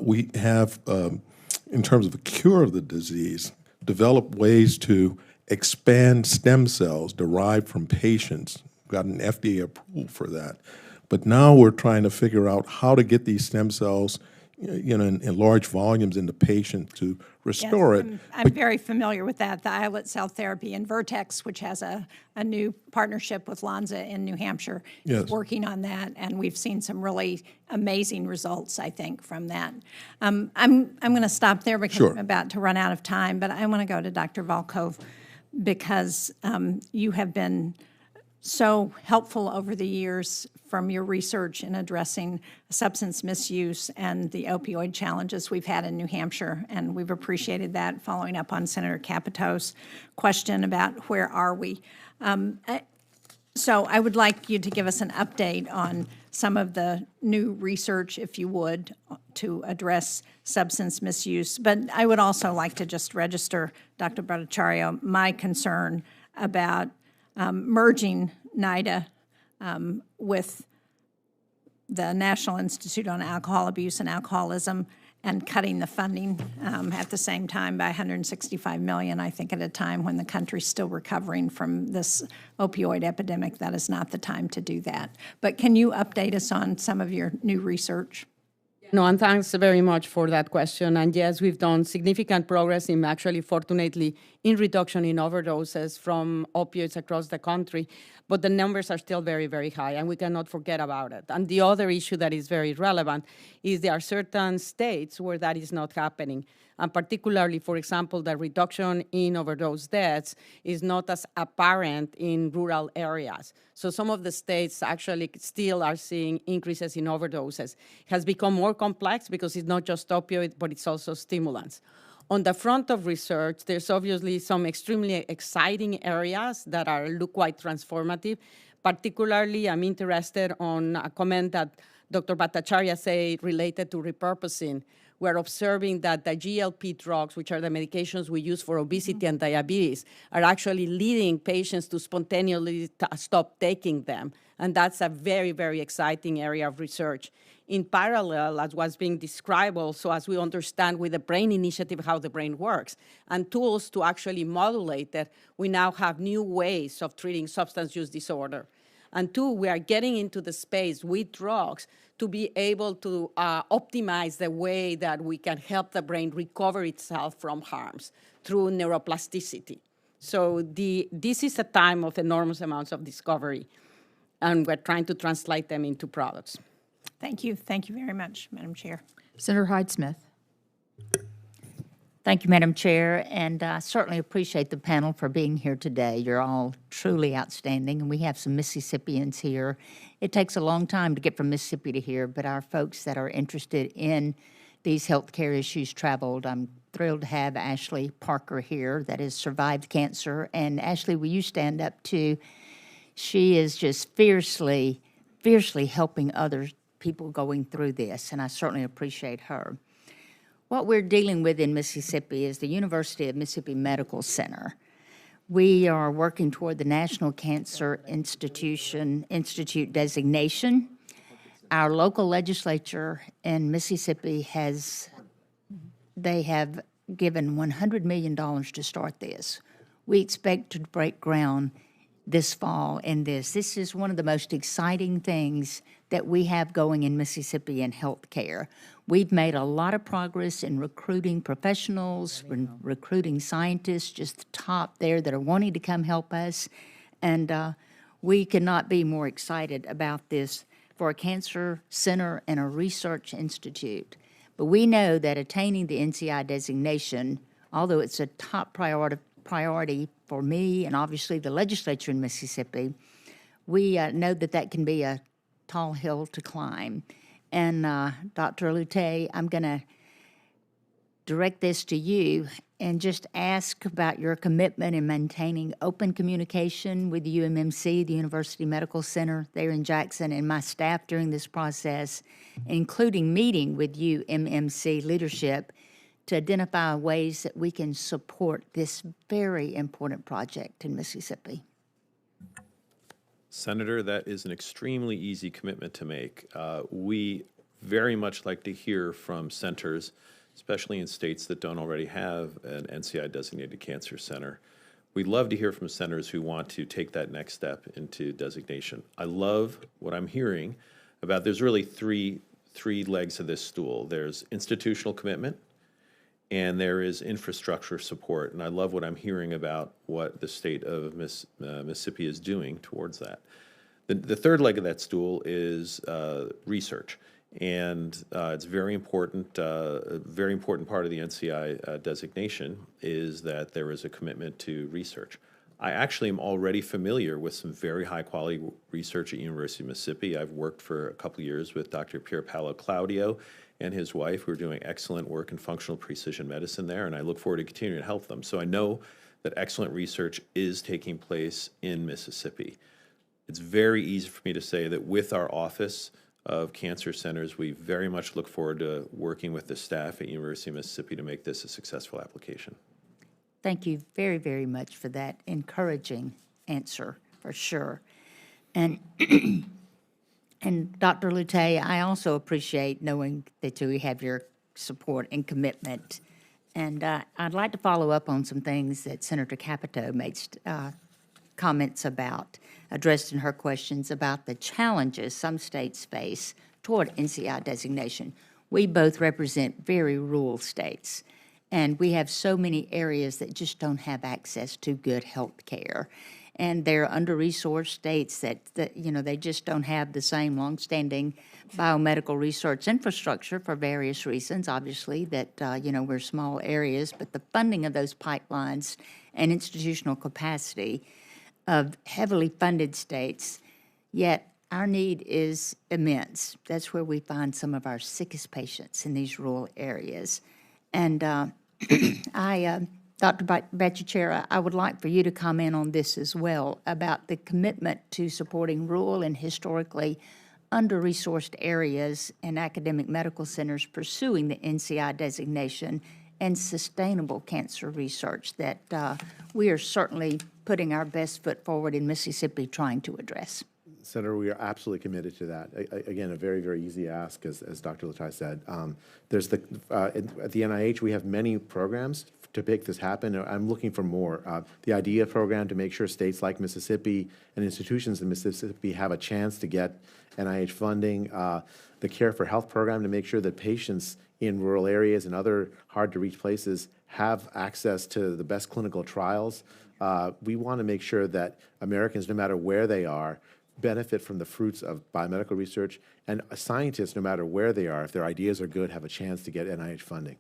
We have, in terms of a cure of the disease, developed ways to expand stem cells derived from patients. We've got an FDA approval for that. But now we're trying to figure out how to get these stem cells in large volumes in the patient to restore it. I'm very familiar with that, the islet cell therapy, and Vertex, which has a new partnership with Lonza in New Hampshire, is working on that, and we've seen some really amazing results, I think, from that. I'm going to stop there because I'm about to run out of time, but I want to go to Dr. Volkov because you have been so helpful over the years from your research in addressing substance misuse and the opioid challenges we've had in New Hampshire, and we've appreciated that, following up on Senator Capito's question about where are we. So I would like you to give us an update on some of the new research, if you would, to address substance misuse. But I would also like to just register, Dr. Bhattacharya, my concern about merging NIDA with the National Institute on Alcohol Abuse and Alcoholism and cutting the funding at the same time by $165 million, I think at a time when the country's still recovering from this opioid epidemic. That is not the time to do that. But can you update us on some of your new research? No, and thanks very much for that question. And yes, we've done significant progress in actually, fortunately, in reduction in overdoses from opioids across the country, but the numbers are still very, very high, and we cannot forget about it. And the other issue that is very relevant is there are certain states where that is not happening. And particularly, for example, the reduction in overdose deaths is not as apparent in rural areas. So some of the states actually still are seeing increases in overdoses. It has become more complex because it's not just opioid, but it's also stimulants. On the front of research, there's obviously some extremely exciting areas that look quite transformative. Particularly, I'm interested on a comment that Dr. Bhattacharya said related to repurposing. We're observing that the GLP drugs, which are the medications we use for obesity and diabetes, are actually leading patients to spontaneously stop taking them. And that's a very, very exciting area of research. In parallel, as was being described also, as we understand with the Brain Initiative how the brain works, and tools to actually modulate it, we now have new ways of treating substance use disorder. And two, we are getting into the space with drugs to be able to optimize the way that we can help the brain recover itself from harms through neuroplasticity. So this is a time of enormous amounts of discovery, and we're trying to translate them into products. Thank you. Thank you very much, Madam Chair. Senator Hyde-Smith. Thank you, Madam Chair, and I certainly appreciate the panel for being here today. You're all truly outstanding, and we have some Mississippians here. It takes a long time to get from Mississippi to here, but our folks that are interested in these healthcare issues traveled. I'm thrilled to have Ashley Parker here that has survived cancer. And Ashley, will you stand up too? She is just fiercely helping other people going through this, and I certainly appreciate her. What we're dealing with in Mississippi is the University of Mississippi Medical Center. We are working toward the National Cancer Institute designation. Our local legislature in Mississippi they have given $100 million to start this. We expect to break ground this fall in this. This is one of the most exciting things that we have going in Mississippi in healthcare. We've made a lot of progress in recruiting professionals, recruiting scientists, just the top there that are wanting to come help us. And we cannot be more excited about this for a cancer center and a research institute. But we know that attaining the NCI designation, although it's a top priority for me and obviously the legislature in Mississippi, we know that can be a tall hill to climb. And Dr. Alute, I'm going to direct this to you and just ask about your commitment in maintaining open communication with UMMC, the University Medical Center there in Jackson, and my staff during this process, including meeting with UMMC leadership to identify ways that we can support this very important project in Mississippi. Senator, that is an extremely easy commitment to make. We very much like to hear from centers, especially in states that don't already have an NCI-designated cancer center. We'd love to hear from centers who want to take that next step into designation. I love what I'm hearing about. There's really three legs of this stool. There's institutional commitment, and there is infrastructure support. And I love what I'm hearing about what the state of Mississippi is doing towards that. The third leg of that stool is research. And it's very important, a very important part of the NCI designation is that there is a commitment to research. I actually am already familiar with some very high-quality research at University of Mississippi. I've worked for a couple of years with Dr. Pier Paolo Claudio and his wife, who are doing excellent work in functional precision medicine there, and I look forward to continuing to help them. So I know that excellent research is taking place in Mississippi. It's very easy for me to say that with our Office of Cancer Centers, we very much look forward to working with the staff at University of Mississippi to make this a successful application. Thank you very, very much for that encouraging answer, for sure. And and Dr. Lutte, I also appreciate knowing that you have your support and commitment. And I'd like to follow up on some things that Senator Capito made comments about, addressed in her questions about the challenges some states face toward NCI designation. We both represent very rural states, and we have so many areas that just don't have access to good health care. And they're under-resourced states that they just don't have the same longstanding biomedical research infrastructure for various reasons, obviously, that, we're small areas, but the funding of those pipelines and institutional capacity of heavily funded states, yet our need is immense. That's where we find some of our sickest patients in these rural areas. And Dr. Bhattacharya, I would like for you to comment on this as well, about the commitment to supporting rural and historically under-resourced areas and academic medical centers pursuing the NCI designation and sustainable cancer research that we are certainly putting our best foot forward in Mississippi trying to address. Senator, we are absolutely committed to that. Again, a very, very easy ask, as Dr. Lutte said. There's at the NIH, we have many programs to make this happen. I'm looking for more. The IDEA program to make sure states like Mississippi and institutions in Mississippi have a chance to get NIH funding. The Care for Health program to make sure that patients in rural areas and other hard-to-reach places have access to the best clinical trials. We want to make sure that Americans, no matter where they are, benefit from the fruits of biomedical research, and scientists, no matter where they are, if their ideas are good, have a chance to get NIH funding.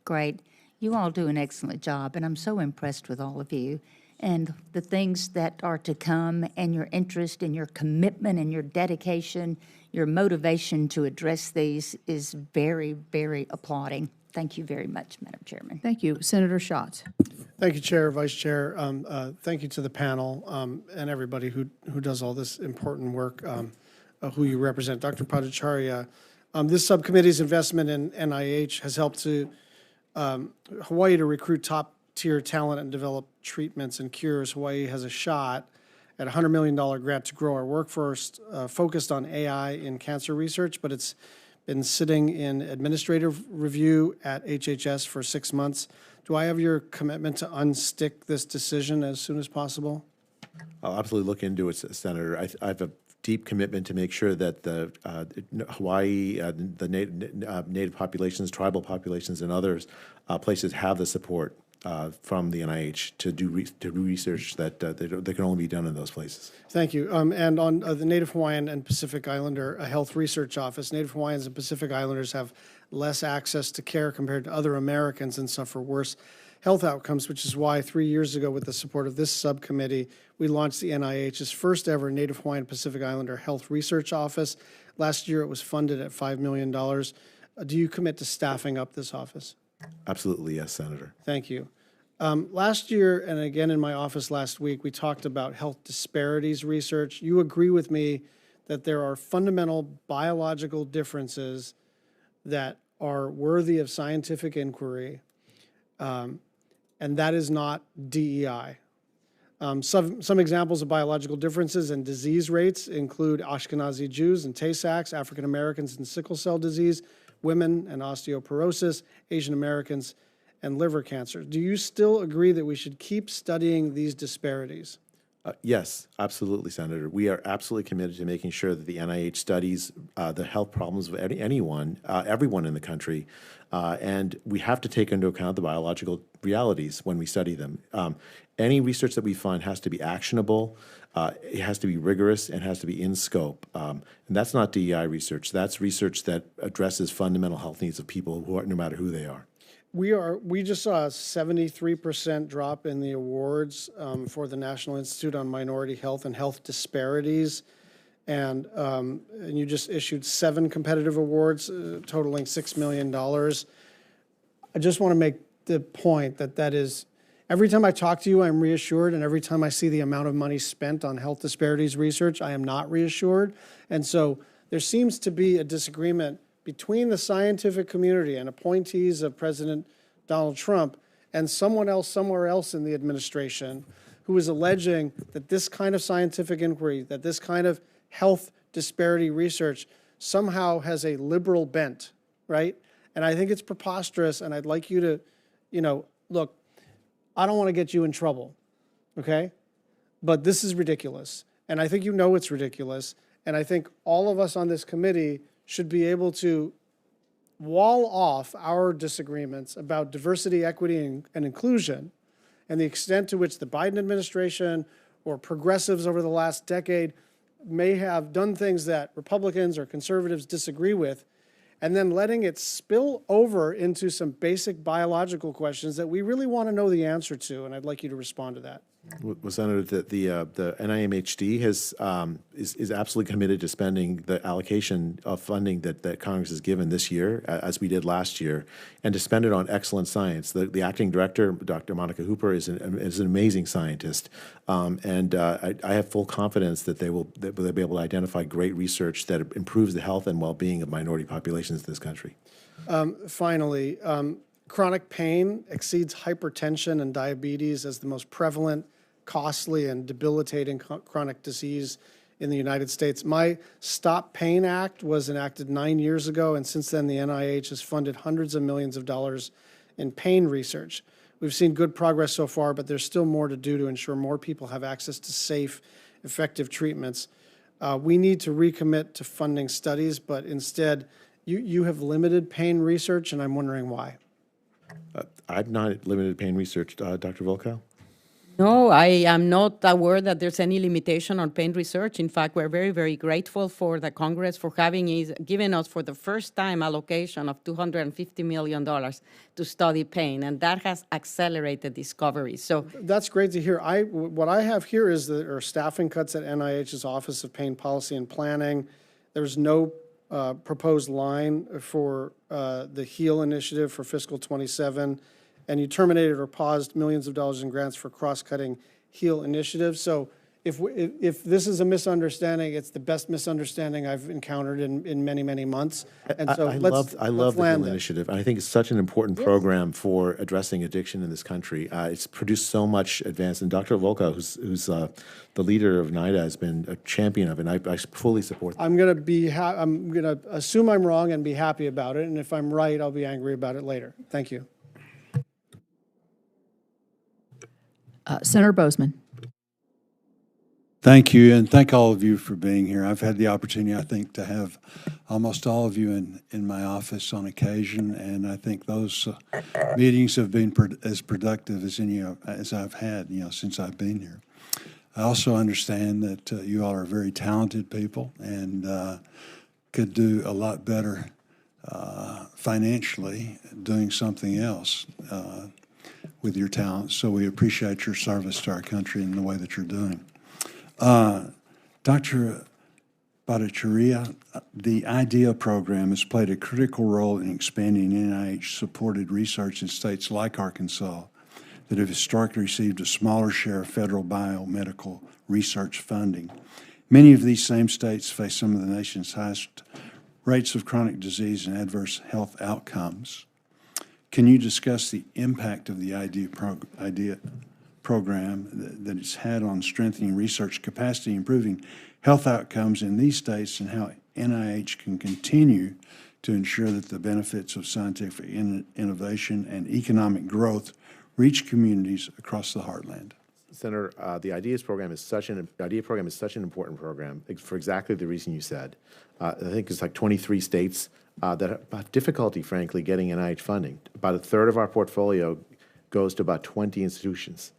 Great. You all do an excellent job, and I'm so impressed with all of you and the things that are to come, and your interest and your commitment and your dedication, your motivation to address these is very, very applauding. Thank you very much, Madam Chairman. Thank you. Senator Schatz. Thank you, Chair, Vice Chair. Thank you to the panel and everybody who does all this important work, who you represent. Dr. Bhattacharya, this subcommittee's investment in NIH has helped Hawaii to recruit top-tier talent and develop treatments and cures. Hawaii has a shot at a $100 million grant to grow our workforce focused on AI in cancer research, but it's been sitting in administrative review at HHS for 6 months. Do I have your commitment to unstick this decision as soon as possible? I'll absolutely look into it, Senator. I have a deep commitment to make sure that the Hawaii, the native populations, tribal populations, and others places have the support from the NIH to do research that can only be done in those places. Thank you. And on the Native Hawaiian and Pacific Islander Health Research Office, Native Hawaiians and Pacific Islanders have less access to care compared to other Americans and suffer worse health outcomes, which is why 3 years ago, with the support of this subcommittee, we launched the NIH's first ever Native Hawaiian Pacific Islander Health Research Office. Last year, it was funded at $5 million. Do you commit to staffing up this office? Absolutely, yes, Senator. Thank you. Last year, and again in my office last week, we talked about health disparities research. You agree with me that there are fundamental biological differences that are worthy of scientific inquiry, and that is not DEI. Some examples of biological differences and disease rates include Ashkenazi Jews and Tay-Sachs, African Americans and sickle cell disease, women and osteoporosis, Asian Americans and liver cancer. Do you still agree that we should keep studying these disparities? Yes, absolutely, Senator. We are absolutely committed to making sure that the NIH studies the health problems of everyone in the country, and we have to take into account the biological realities when we study them. Any research that we fund has to be actionable, it has to be rigorous, and has to be in scope. And that's not DEI research. That's research that addresses fundamental health needs of people who are, no matter who they are. We just saw a 73% drop in the awards for the National Institute on Minority Health and Health Disparities. And you just issued 7 competitive awards totaling $6 million. I just want to make the point that is, every time I talk to you, I'm reassured, and every time I see the amount of money spent on health disparities research, I am not reassured. And so there seems to be a disagreement between the scientific community and appointees of President Donald Trump and someone else somewhere else in the administration who is alleging that this kind of scientific inquiry, that this kind of health disparity research somehow has a liberal bent, right? And I think it's preposterous, and I'd like you to, look, I don't want to get you in trouble, okay? But this is ridiculous, and I think you know it's ridiculous, and I think all of us on this committee should be able to wall off our disagreements about diversity, equity, and inclusion, and the extent to which the Biden administration or progressives over the last decade may have done things that Republicans or conservatives disagree with, and then letting it spill over into some basic biological questions that we really want to know the answer to, and I'd like you to respond to that. Well, Senator, the NIMHD is absolutely committed to spending the allocation of funding that Congress has given this year, as we did last year, and to spend it on excellent science. The acting director, Dr. Monica Hooper, is an amazing scientist, and I have full confidence that they'll be able to identify great research that improves the health and well-being of minority populations in this country. Finally, chronic pain exceeds hypertension and diabetes as the most prevalent, costly, and debilitating chronic disease in the United States. My Stop Pain Act was enacted 9 years ago, and since then the NIH has funded hundreds of millions of dollars in pain research. We've seen good progress so far, but there's still more to do to ensure more people have access to safe, effective treatments. We need to recommit to funding studies, but instead, you have limited pain research, and I'm wondering why. I've not limited pain research, Dr. Volkow. No, I am not aware that there's any limitation on pain research. In fact, we're very, very grateful for the Congress for giving us for the first time allocation of $250 million to study pain, and that has accelerated discovery. So that's great to hear. What I have here is that there are staffing cuts at NIH's Office of Pain Policy and Planning. There's no proposed line for the HEAL initiative for fiscal 27, and you terminated or paused millions of dollars in grants for cross-cutting HEAL initiatives. So if this is a misunderstanding, it's the best misunderstanding I've encountered in many, many months. And so I love the HEAL initiative. I think it's such an important program for addressing addiction in this country. It's produced so much advance, and Dr. Volkow, who's the leader of NIDA, has been a champion of it, and I fully support that. I'm going to assume I'm wrong and be happy about it, and if I'm right, I'll be angry about it later. Thank you. Senator Bozeman. Thank you, and thank all of you for being here. I've had the opportunity, I think, to have almost all of you in my office on occasion, and I think those meetings have been as productive as any as I've had, since I've been here. I also understand that you all are very talented people and could do a lot better financially doing something else with your talents. So we appreciate your service to our country in the way that you're doing. Dr. Bhattacharya, the IDEA program has played a critical role in expanding NIH-supported research in states like Arkansas that have historically received a smaller share of federal biomedical research funding. Many of these same states face some of the nation's highest rates of chronic disease and adverse health outcomes. Can you discuss the impact of the IDEA program that it's had on strengthening research capacity, improving health outcomes in these states, and how NIH can continue to ensure that the benefits of scientific innovation and economic growth reach communities across the heartland? Senator, the IDEA program is such an important program for exactly the reason you said. I think it's like 23 states that have difficulty, frankly, getting NIH funding. About a third of our portfolio goes to about 20 institutions.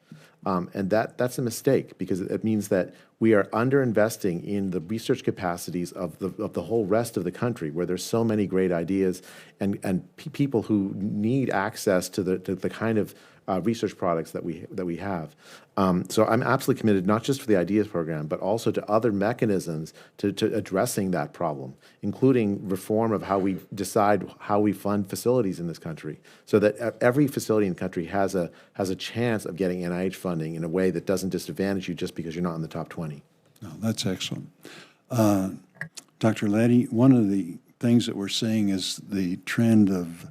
And that's a mistake, because it means that we are underinvesting in the research capacities of the whole rest of the country, where there's so many great ideas and people who need access to the kind of research products that we have. So I'm absolutely committed, not just for the IDEAS program, but also to other mechanisms to addressing that problem, including reform of how we decide how we fund facilities in this country, so that every facility in the country has a chance of getting NIH funding in a way that doesn't disadvantage you just because you're not in the top 20. No, that's excellent. Dr. Leddy, one of the things that we're seeing is the trend of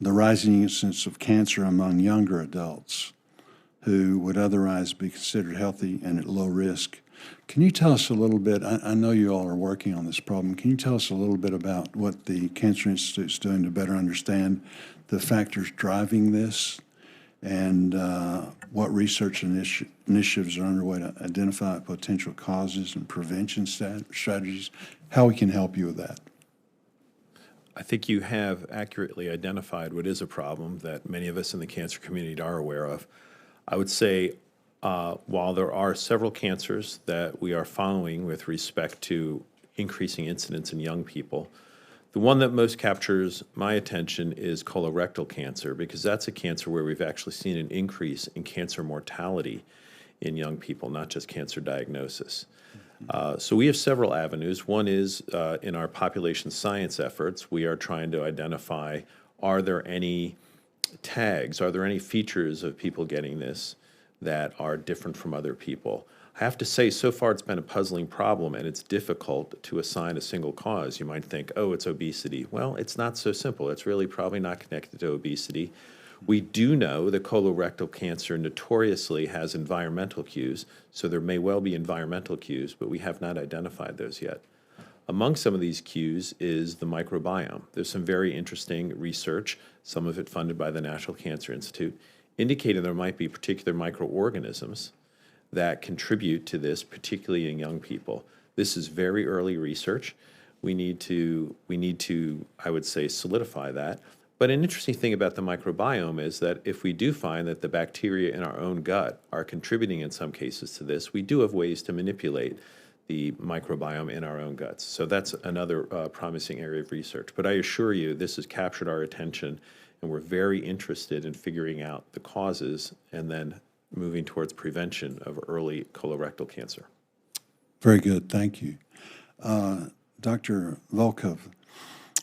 the rising incidence of cancer among younger adults who would otherwise be considered healthy and at low risk. Can you tell us a little bit, I know you all are working on this problem, can you tell us a little bit about what the Cancer Institute is doing to better understand the factors driving this, and what research initiatives are underway to identify potential causes and prevention strategies, how we can help you with that? I think you have accurately identified what is a problem that many of us in the cancer community are aware of. I would say while there are several cancers that we are following with respect to increasing incidence in young people, the one that most captures my attention is colorectal cancer, because that's a cancer where we've actually seen an increase in cancer mortality in young people, not just cancer diagnosis. So we have several avenues. One is in our population science efforts, we are trying to identify, are there any tags, are there any features of people getting this that are different from other people? I have to say, so far it's been a puzzling problem, and it's difficult to assign a single cause. You might think, oh, it's obesity. Well, it's not so simple. It's really probably not connected to obesity. We do know that colorectal cancer notoriously has environmental cues, so there may well be environmental cues, but we have not identified those yet. Among some of these cues is the microbiome. There's some very interesting research, some of it funded by the National Cancer Institute, indicating there might be particular microorganisms that contribute to this, particularly in young people. This is very early research. We need to, I would say, solidify that. But an interesting thing about the microbiome is that if we do find that the bacteria in our own gut are contributing in some cases to this, we do have ways to manipulate the microbiome in our own guts. So that's another promising area of research. But I assure you, this has captured our attention, and we're very interested in figuring out the causes and then moving towards prevention of early colorectal cancer. Very good, thank you. Dr. Volkov,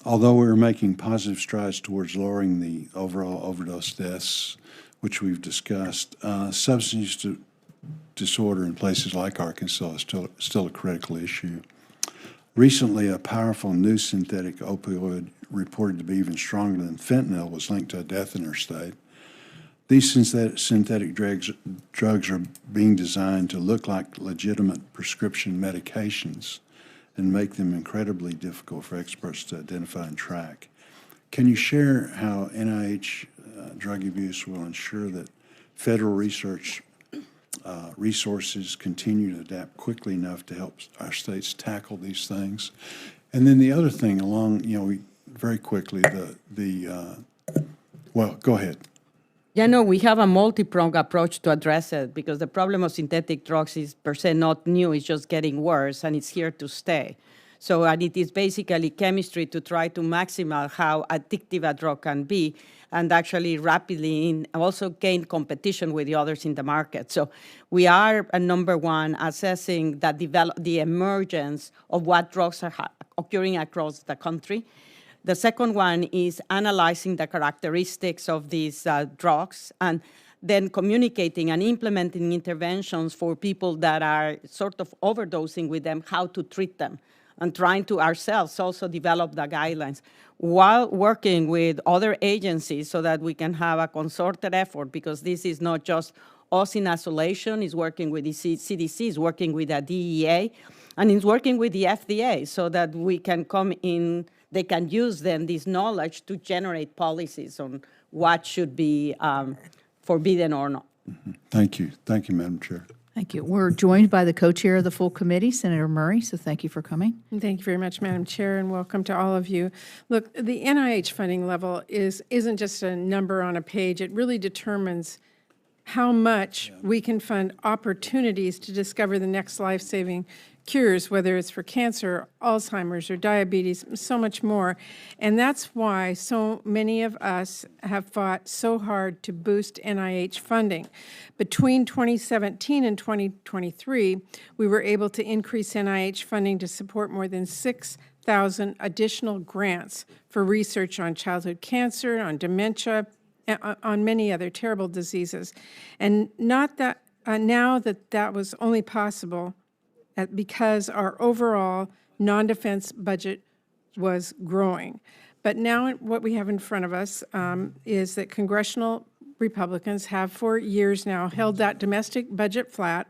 although we're making positive strides towards lowering the overall overdose deaths, which we've discussed, substance use disorder in places like Arkansas is still a critical issue. Recently, a powerful new synthetic opioid reported to be even stronger than fentanyl was linked to a death in our state. These synthetic drugs are being designed to look like legitimate prescription medications and make them incredibly difficult for experts to identify and track. Can you share how NIH drug abuse will ensure that federal research resources continue to adapt quickly enough to help our states tackle these things? And then the other thing very quickly, well, go ahead. Yeah, no, we have a multi-pronged approach to address it, because the problem of synthetic drugs is per se not new, it's just getting worse, and it's here to stay. So, and it is basically chemistry to try to maximize how addictive a drug can be and actually rapidly also gain competition with the others in the market. So we are, number one, assessing the emergence of what drugs are occurring across the country. The second one is analyzing the characteristics of these drugs and then communicating and implementing interventions for people that are sort of overdosing with them, how to treat them, and trying to ourselves also develop the guidelines while working with other agencies so that we can have a concerted effort, because this is not just us in isolation, it's working with the CDC, it's working with the DEA, and it's working with the FDA so that we can come in, they can use then this knowledge to generate policies on what should be forbidden or not. Thank you. Thank you, Madam Chair. Thank you. We're joined by the co-chair of the full committee, Senator Murray, so thank you for coming. Thank you very much, Madam Chair, and welcome to all of you. Look, the NIH funding level isn't just a number on a page. It really determines how much we can fund opportunities to discover the next life-saving cures, whether it's for cancer, Alzheimer's, or diabetes, so much more. And that's why so many of us have fought so hard to boost NIH funding. Between 2017 and 2023, we were able to increase NIH funding to support more than 6,000 additional grants for research on childhood cancer, on dementia, on many other terrible diseases. And not that now that was only possible because our overall non-defense budget was growing. But now what we have in front of us is that congressional Republicans have for years now held that domestic budget flat,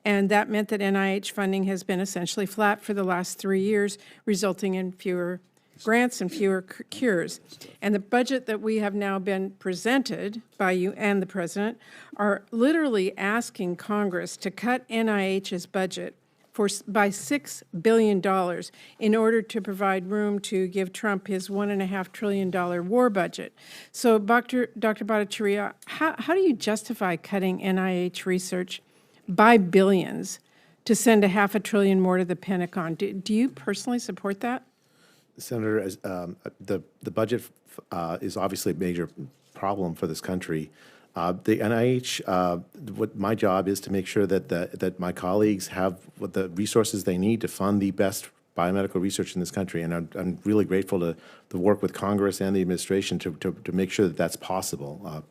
and that meant that NIH funding has been essentially flat for the last 3 years, resulting in fewer grants and fewer cures. And the budget that we have now been presented by you and the President are literally asking Congress to cut NIH's budget by $6 billion in order to provide room to give Trump his $1.5 trillion war budget. So, Dr. Bhattacharya, how do you justify cutting NIH research by billions to send $500 billion more to the Pentagon? Do you personally support that? Senator, the budget is obviously a major problem for this country. The NIH, what my job is to make sure that my colleagues have what the resources they need to fund the best biomedical research in this country, and I'm really grateful to work with Congress and the administration to make sure that that's possible.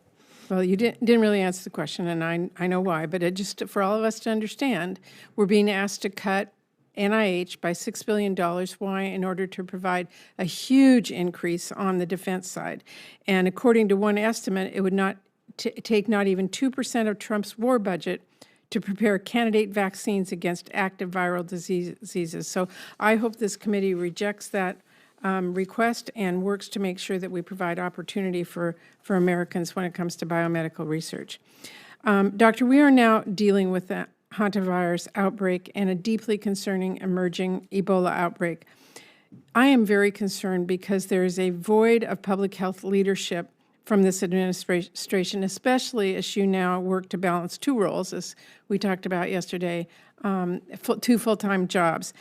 Well, you didn't really answer the question, and I know why, but just for all of us to understand, we're being asked to cut NIH by $6 billion. Why? In order to provide a huge increase on the defense side. And according to one estimate, it would not take not even 2% of Trump's war budget to prepare candidate vaccines against active viral diseases. So I hope this committee rejects that request and works to make sure that we provide opportunity for Americans when it comes to biomedical research. Doctor, we are now dealing with the hantavirus outbreak and a deeply concerning emerging Ebola outbreak. I am very concerned because there is a void of public health leadership from this administration, especially as you now work to balance two roles, as we talked about yesterday, two full-time jobs.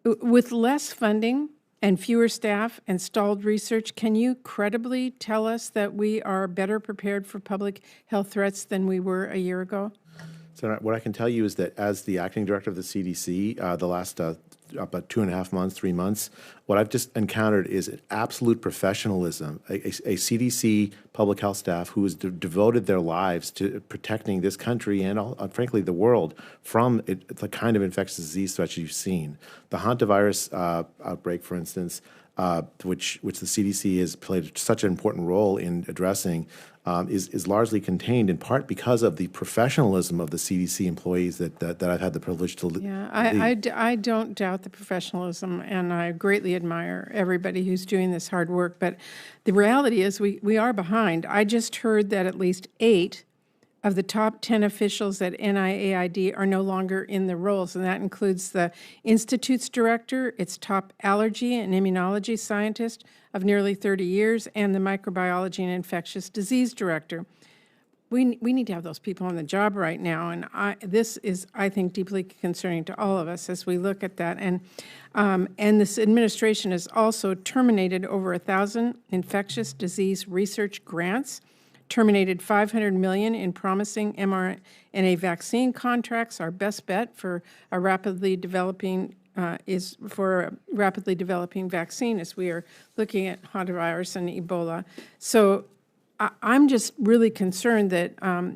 With less funding and fewer staff and stalled research, can you credibly tell us that we are better prepared for public health threats than we were a year ago? So what I can tell you is that as the acting director of the CDC, the last about 2.5 months, 3 months, what I've just encountered is an absolute professionalism, a CDC public health staff who has devoted their lives to protecting this country and, frankly, the world from the kind of infectious disease threats you've seen. The hantavirus outbreak, for instance, which the CDC has played such an important role in addressing, is largely contained in part because of the professionalism of the CDC employees that I've had the privilege to lead. Yeah, I don't doubt the professionalism, and I greatly admire everybody who's doing this hard work, but the reality is we are behind. I just heard that at least 8 of the top 10 officials at NIAID are no longer in the roles, and that includes the Institute's director, its top allergy and immunology scientist of nearly 30 years, and the microbiology and infectious disease director. we need to have those people on the job right now, and this is, I think, deeply concerning to all of us as we look at that. And this administration has also terminated over 1,000 infectious disease research grants, terminated $500 million in promising mRNA vaccine contracts. Our best bet for a rapidly developing vaccine as we are looking at hantavirus and Ebola. So I'm just really concerned that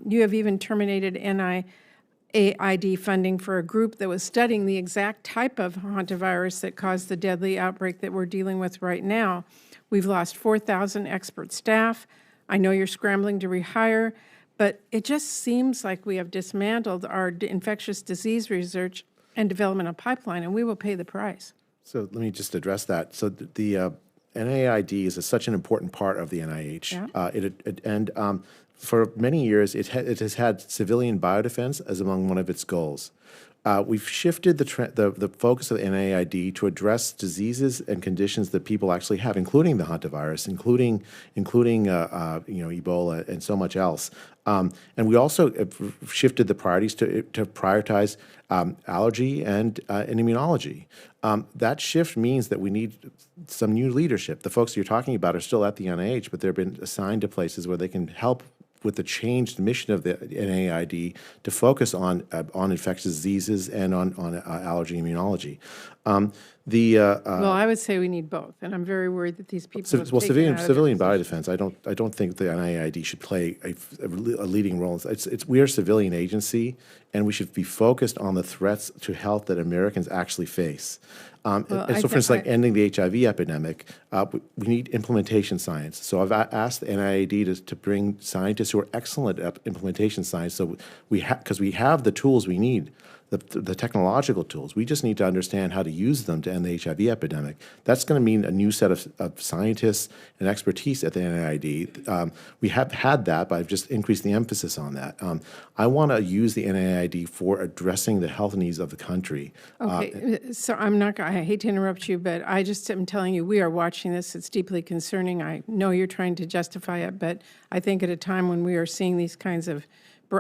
you have even terminated NIAID funding for a group that was studying the exact type of hantavirus that caused the deadly outbreak that we're dealing with right now. We've lost 4,000 expert staff. I know you're scrambling to rehire, but it just seems like we have dismantled our infectious disease research and developmental pipeline, and we will pay the price. So let me just address that. So the NIAID is such an important part of the NIH. Yeah. For many years, it has had civilian biodefense as among one of its goals. We've shifted the focus of the NIAID to address diseases and conditions that people actually have, including the hantavirus, including Ebola and so much else. And we also shifted the priorities to prioritize allergy and immunology. That shift means that we need some new leadership. The folks you're talking about are still at the NIH, but they've been assigned to places where they can help with the changed mission of the NIAID to focus on infectious diseases and on allergy and immunology. Well, I would say we need both, and I'm very worried that these people. Civilian biodefense. I don't think the NIAID should play a leading role. We are a civilian agency, and we should be focused on the threats to health that Americans actually face. For instance, like ending the HIV epidemic, we need implementation science. So I've asked the NIAID to bring scientists who are excellent at implementation science. So because we have the tools we need, the technological tools. We just need to understand how to use them to end the HIV epidemic. That's going to mean a new set of scientists and expertise at the NIAID. We have had that, but I've just increased the emphasis on that. I want to use the NIAID for addressing the health needs of the country. Okay, so I hate to interrupt you, but I just am telling you, we are watching this. It's deeply concerning. I know you're trying to justify it, but I think at a time when we are seeing these kinds of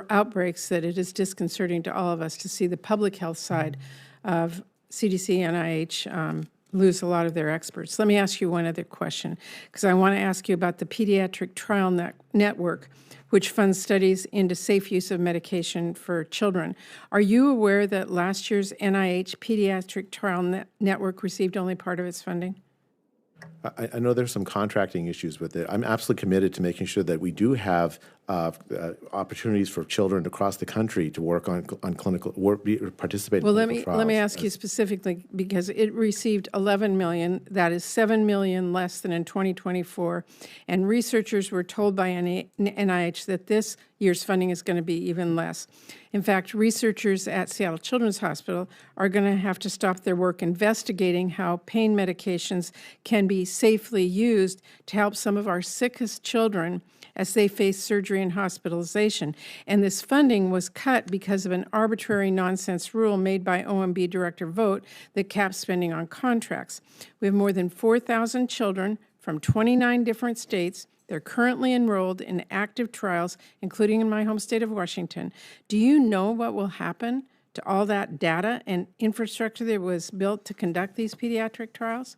outbreaks, that it is disconcerting to all of us to see the public health side of CDC, NIH lose a lot of their experts. Let me ask you one other question, because I want to ask you about the Pediatric Trial Network, which funds studies into safe use of medication for children. Are you aware that last year's NIH Pediatric Trial Network received only part of its funding? I know there's some contracting issues with it. I'm absolutely committed to making sure that we do have opportunities for children across the country to work on clinical work, participate in clinical trials. Let me ask you specifically, because it received $11 million. That is $7 million less than in 2024, and researchers were told by NIH that this year's funding is going to be even less. In fact, researchers at Seattle Children's Hospital are going to have to stop their work investigating how pain medications can be safely used to help some of our sickest children as they face surgery and hospitalization. And this funding was cut because of an arbitrary nonsense rule made by OMB Director Vogt that caps spending on contracts. We have more than 4,000 children from 29 different states. They're currently enrolled in active trials, including in my home state of Washington. Do you know what will happen to all that data and infrastructure that was built to conduct these pediatric trials?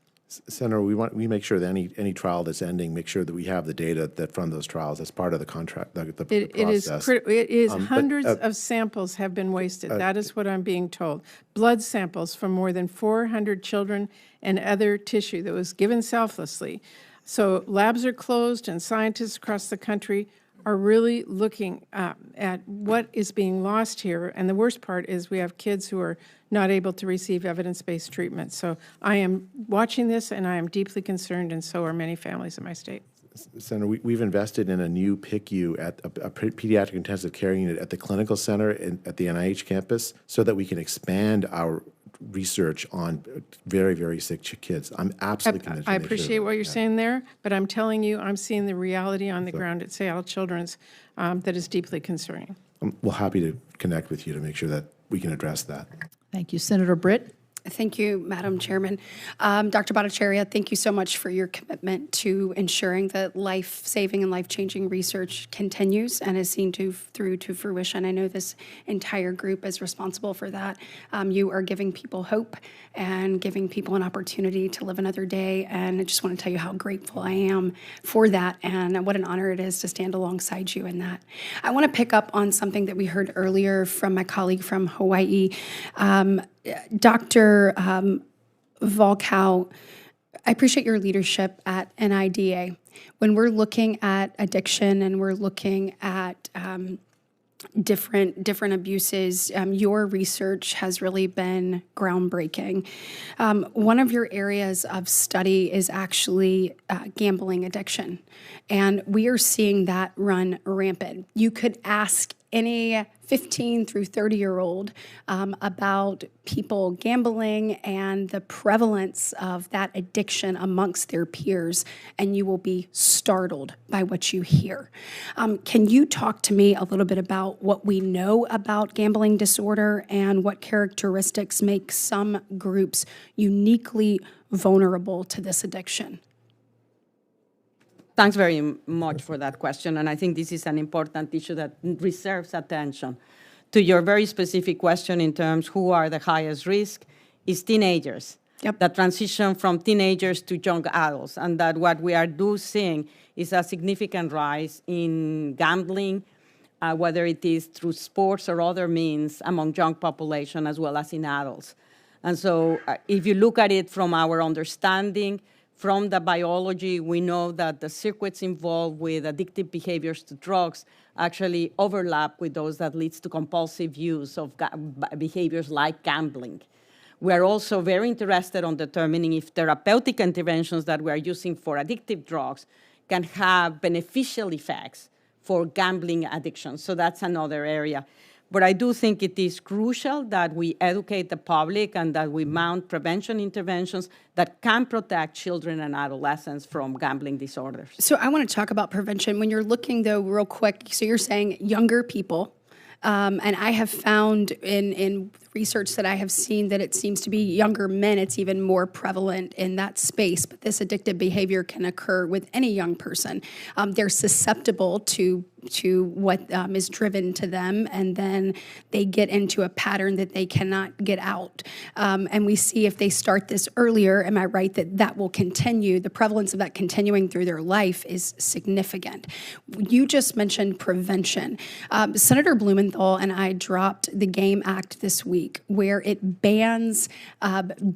Senator, we make sure that any trial that's ending, make sure that we have the data that from those trials as part of the contract, the process. It is hundreds of samples have been wasted. That is what I'm being told. Blood samples from more than 400 children and other tissue that was given selflessly. So labs are closed, and scientists across the country are really looking at what is being lost here. And the worst part is we have kids who are not able to receive evidence-based treatment. So I am watching this, and I am deeply concerned, and so are many families in my state. Senator, we've invested in a new PICU at a pediatric intensive care unit at the clinical center at the NIH campus so that we can expand our research on very, very sick kids. I'm absolutely committed to I make appreciate sure what you're saying there, but I'm telling you, I'm seeing the reality on the ground at Seattle Children's that is deeply concerning. We're happy to connect with you to make sure that we can address that. Thank you. Senator Britt? Thank you, Madam Chairman. Dr. Bhattacharya, thank you so much for your commitment to ensuring that life-saving and life-changing research continues and is seen through to fruition. I know this entire group is responsible for that. You are giving people hope and giving people an opportunity to live another day, and I just want to tell you how grateful I am for that and what an honor it is to stand alongside you in that. I want to pick up on something that we heard earlier from my colleague from Hawaii. Dr. Volkow, I appreciate your leadership at NIDA. When we're looking at addiction and we're looking at different abuses, your research has really been groundbreaking. One of your areas of study is actually gambling addiction, and we are seeing that run rampant. You could ask any 15 through 30-year-old about people gambling and the prevalence of that addiction amongst their peers, and you will be startled by what you hear. Can you talk to me a little bit about what we know about gambling disorder and what characteristics make some groups uniquely vulnerable to this addiction? Thanks very much for that question, and I think this is an important issue that deserves attention. To your very specific question in terms who are the highest risk is teenagers. Yep. That transition from teenagers to young adults, and that what we are seeing is a significant rise in gambling, whether it is through sports or other means among young population as well as in adults. And so if you look at it from our understanding, from the biology, we know that the circuits involved with addictive behaviors to drugs actually overlap with those that leads to compulsive use of behaviors like gambling. We are also very interested in determining if therapeutic interventions that we are using for addictive drugs can have beneficial effects for gambling addiction. So that's another area. But I do think it is crucial that we educate the public and that we mount prevention interventions that can protect children and adolescents from gambling disorders. So I want to talk about prevention. When you're looking, though, real quick, so you're saying younger people, and I have found in research that I have seen that it seems to be younger men, it's even more prevalent in that space, but this addictive behavior can occur with any young person. They're susceptible to what is driven to them, and then they get into a pattern that they cannot get out. And we see if they start this earlier, am I right, that will continue, the prevalence of that continuing through their life is significant. You just mentioned prevention. Senator Blumenthal and I dropped the GAME Act this week, where it bans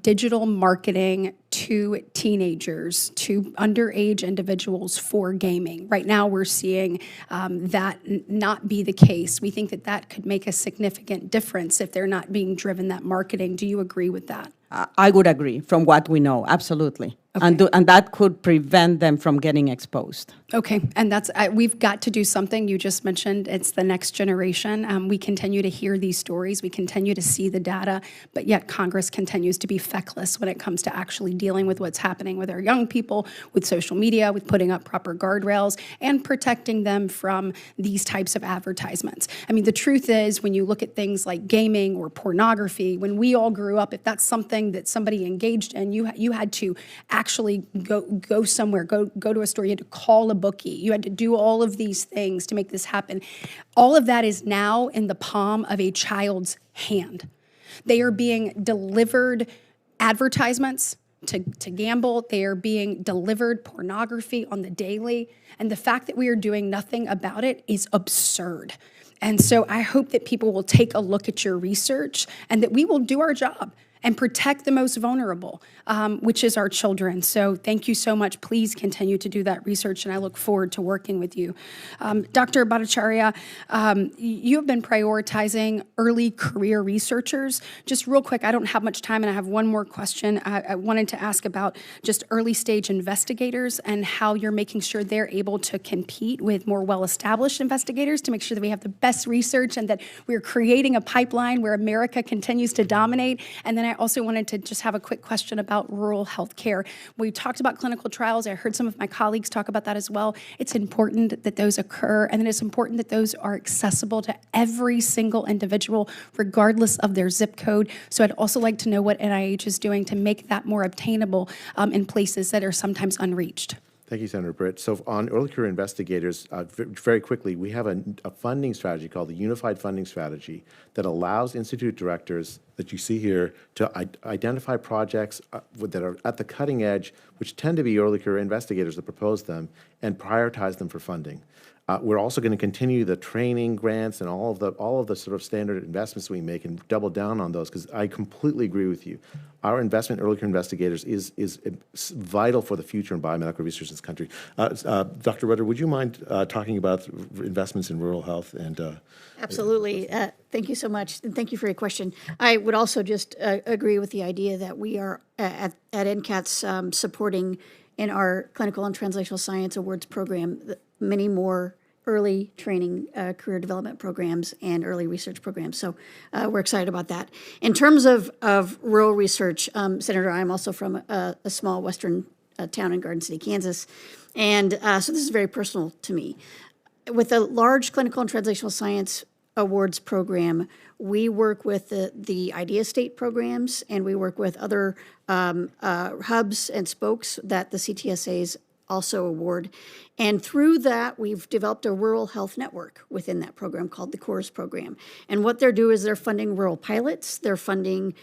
digital marketing to teenagers, to underage individuals for gaming. Right now, we're seeing that not be the case. We think that could make a significant difference if they're not being driven that marketing. Do you agree with that? I would agree from what we know, absolutely. Okay. And that could prevent them from getting exposed. Okay, and that's we've got to do something. You just mentioned it's the next generation. We continue to hear these stories. We continue to see the data, but yet Congress continues to be feckless when it comes to actually dealing with what's happening with our young people, with social media, with putting up proper guardrails, and protecting them from these types of advertisements. I mean, the truth is, when you look at things like gaming or pornography, when we all grew up, if that's something that somebody engaged in, you had to actually go somewhere, go to a store, you had to call a bookie, you had to do all of these things to make this happen. All of that is now in the palm of a child's hand. They are being delivered advertisements to gamble. They are being delivered pornography on the daily. And the fact that we are doing nothing about it is absurd. And so I hope that people will take a look at your research and that we will do our job and protect the most vulnerable, which is our children. So thank you so much. Please continue to do that research, and I look forward to working with you. Dr. Bhattacharya, you have been prioritizing early career researchers. Just real quick, I don't have much time, and I have one more question. I wanted to ask about just early stage investigators and how you're making sure they're able to compete with more well-established investigators to make sure that we have the best research and that we're creating a pipeline where America continues to dominate. And then then I also wanted to just have a quick question about rural health care. We talked about clinical trials. I heard some of my colleagues talk about that as well. It's important that those occur, and then it's important that those are accessible to every single individual, regardless of their zip code. So I'd also like to know what NIH is doing to make that more obtainable in places that are sometimes unreached. Thank you, Senator Britt. So on early career investigators, very quickly, we have a funding strategy called the Unified Funding Strategy that allows institute directors that you see here to identify projects that are at the cutting edge, which tend to be early career investigators that propose them, and prioritize them for funding. We're also going to continue the training grants and all of the sort of standard investments we make and double down on those, because I completely agree with you. Our investment in early career investigators is vital for the future in biomedical research in this country. Dr. Rudder, would you mind talking about investments in rural health and? Absolutely. Thank you so much, and thank you for your question. I would also just agree with the idea that we are at NCATS supporting in our Clinical and Translational Science Awards program many more early training career development programs and early research programs. So we're excited about that. In terms of rural research, Senator, I'm also from a small western town in Garden City, Kansas. And so this is very personal to me. With the large Clinical and Translational Science Awards program, we work with the Idea State programs, and we work with other hubs and spokes that the CTSAs also award. And through that, we've developed a rural health network within that program called the CORS program. And what they're doing is they're funding rural pilots, they're funding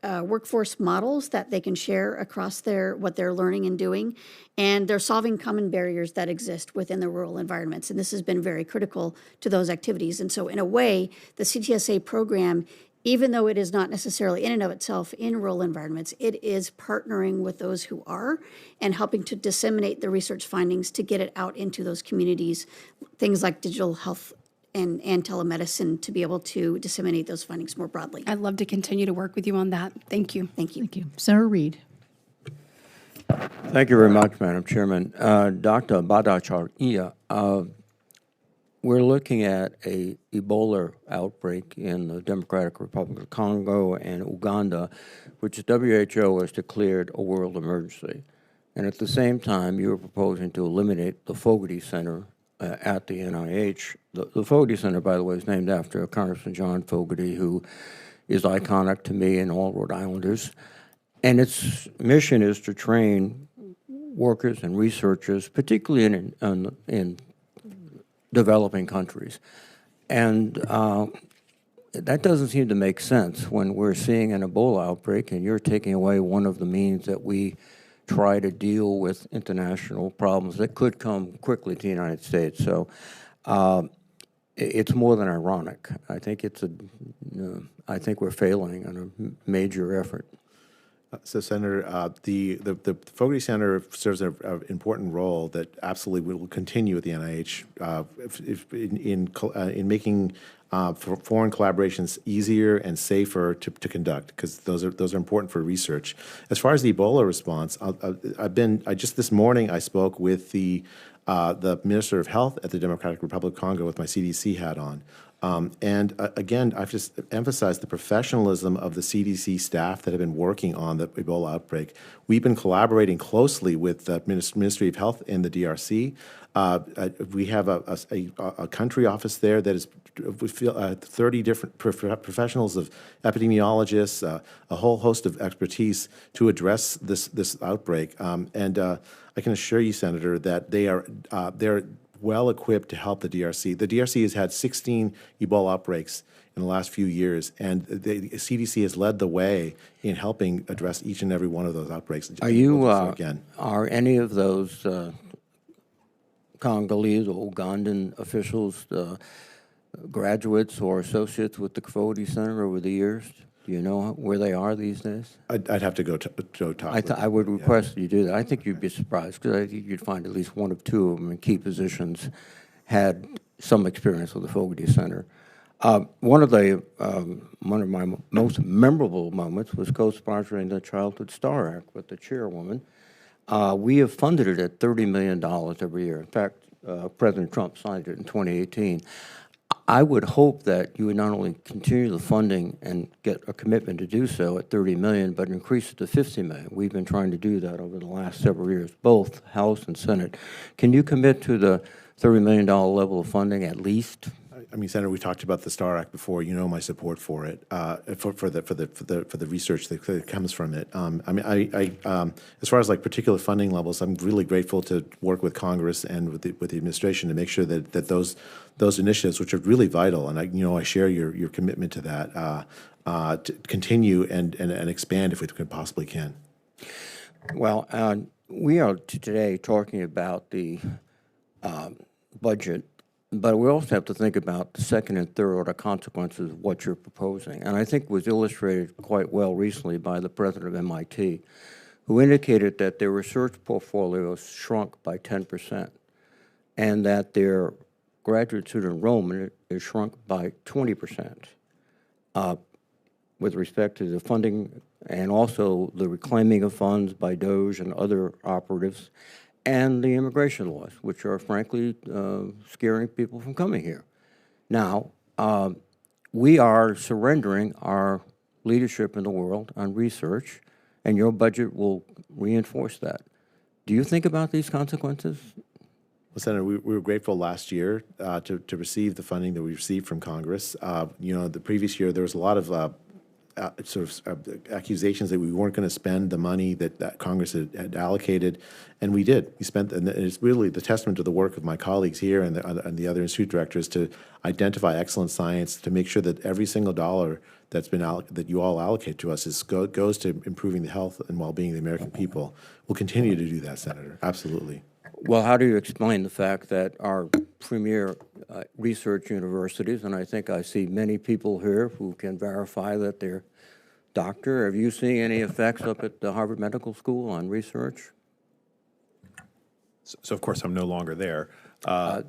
workforce models that they can share across what they're learning and doing, and they're solving common barriers that exist within the rural environments. And this has been very critical to those activities. And so in a way, the CTSA program, even though it is not necessarily in and of itself in rural environments, it is partnering with those who are and helping to disseminate the research findings to get it out into those communities, things like digital health and telemedicine, to be able to disseminate those findings more broadly. I'd love to continue to work with you on that. Thank you. Thank you. Thank you. Senator Reed. Thank you very much, Madam Chairman. Dr. Bhattacharya, we're looking at a Ebola outbreak in the Democratic Republic of Congo and Uganda, which the WHO has declared a world emergency. And at the same time, you are proposing to eliminate the Fogarty Center at the NIH. The Fogarty Center, by the way, is named after Congressman John Fogarty, who is iconic to me and all Rhode Islanders. And its mission is to train workers and researchers, particularly in developing countries. And that doesn't seem to make sense when we're seeing an Ebola outbreak and you're taking away one of the means that we try to deal with international problems that could come quickly to the United States. So it's more than ironic. I think I think we're failing on a major effort. So, Senator, the Fogarty Center serves an important role that absolutely will continue at the NIH in making foreign collaborations easier and safer to conduct, because those are important for research. As far as the Ebola response, just this morning I spoke with the Minister of Health at the Democratic Republic of Congo with my CDC hat on. Again, I've just emphasized the professionalism of the CDC staff that have been working on the Ebola outbreak. We've been collaborating closely with the Ministry of Health in the DRC. We have a country office there that is 30 different professionals of epidemiologists, a whole host of expertise to address this outbreak. I can assure you, Senator, that they're well equipped to help the DRC. The DRC has had 16 Ebola outbreaks in the last few years, and the CDC has led the way in helping address each and every one of those outbreaks. Are any of those Congolese or Ugandan officials graduates or associates with the Fogarty Center over the years? Do you know where they are these days? I'd have to go talk. I would request you do that. I think you'd be surprised, because I think you'd find at least one or two of them in key positions had some experience with the Fogarty Center. One of my most memorable moments was co-sponsoring the Childhood Star Act with the chairwoman. We have funded it at $30 million every year. In fact, President Trump signed it in 2018. I would hope that you would not only continue the funding and get a commitment to do so at 30 million, but increase it to 50 million. We've been trying to do that over the last several years, both House and Senate. Can you commit to the $30 million level of funding at least? I mean, Senator, we talked about the STAR Act before. You know my support for it, for the research that comes from it. I mean, as far as like particular funding levels, I'm really grateful to work with Congress and with the administration to make sure that those initiatives, which are really vital, and I share your commitment to that, to continue and expand if we possibly can. Well, we are today talking about the budget. But we also have to think about the second and third order consequences of what you're proposing. And I think it was illustrated quite well recently by the president of MIT, who indicated that their research portfolios shrunk by 10% and that their graduate student enrollment is shrunk by 20% with respect to the funding and also the reclaiming of funds by DOJ and other operatives, and the immigration laws, which are frankly scaring people from coming here. Now, we are surrendering our leadership in the world on research, and your budget will reinforce that. Do you think about these consequences? Well, Senator, we were grateful last year to receive the funding that we received from Congress. The previous year there was a lot of accusations that we weren't going to spend the money that Congress had allocated, and we did. We spent, and it's really the testament to the work of my colleagues here and the other institute directors to identify excellent science, to make sure that every single dollar that's been that you all allocate to us goes to improving the health and well-being of the American people. We'll continue to do that, Senator. Absolutely. Well, how do you explain the fact that our premier research universities, and I think I see many people here who can verify that they're doctor, have you seen any effects up at the Harvard Medical School on research? So of course, I'm no longer there.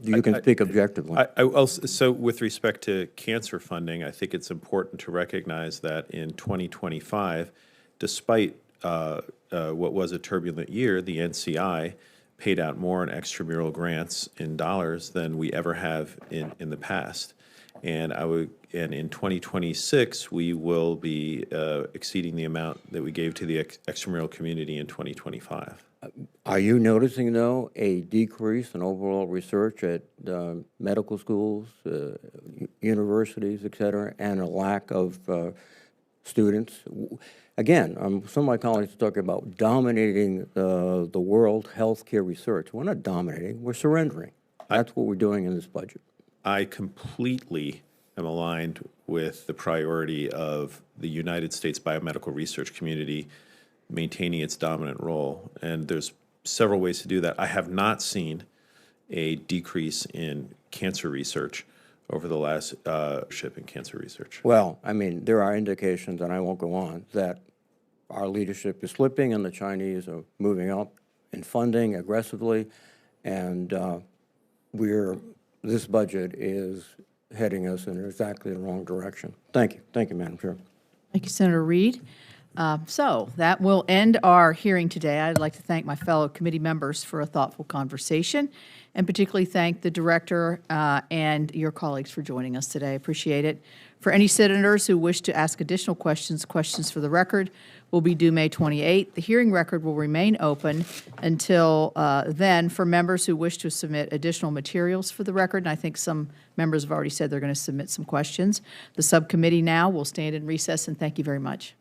You can speak objectively. So with respect to cancer funding, I think it's important to recognize that in 2025, despite what was a turbulent year, the NCI paid out more in extramural grants in dollars than we ever have in the past. And in 2026, we will be exceeding the amount that we gave to the extramural community in 2025. Are you noticing, though, a decrease in overall research at medical schools, universities, et cetera, and a lack of students? Again, some of my colleagues are talking about dominating the world healthcare research. We're not dominating, we're surrendering. That's what we're doing in this budget. I completely am aligned with the priority of the United States biomedical research community maintaining its dominant role. And there's several ways to do that. I have not seen a decrease in cancer research over the last ship in cancer research. Well, I mean, there are indications, and I won't go on, that our leadership is slipping and the Chinese are moving up in funding aggressively, and this budget is heading us in exactly the wrong direction. Thank you. Thank you, Madam Chair. Thank you, Senator Reed. So that will end our hearing today. I'd like to thank my fellow committee members for a thoughtful conversation, and particularly thank the director and your colleagues for joining us today. I appreciate it. For any senators who wish to ask additional questions for the record will be due May 28th. The hearing record will remain open until then for members who wish to submit additional materials for the record, and I think some members have already said they're going to submit some questions. The subcommittee now will stand in recess, and thank you very much.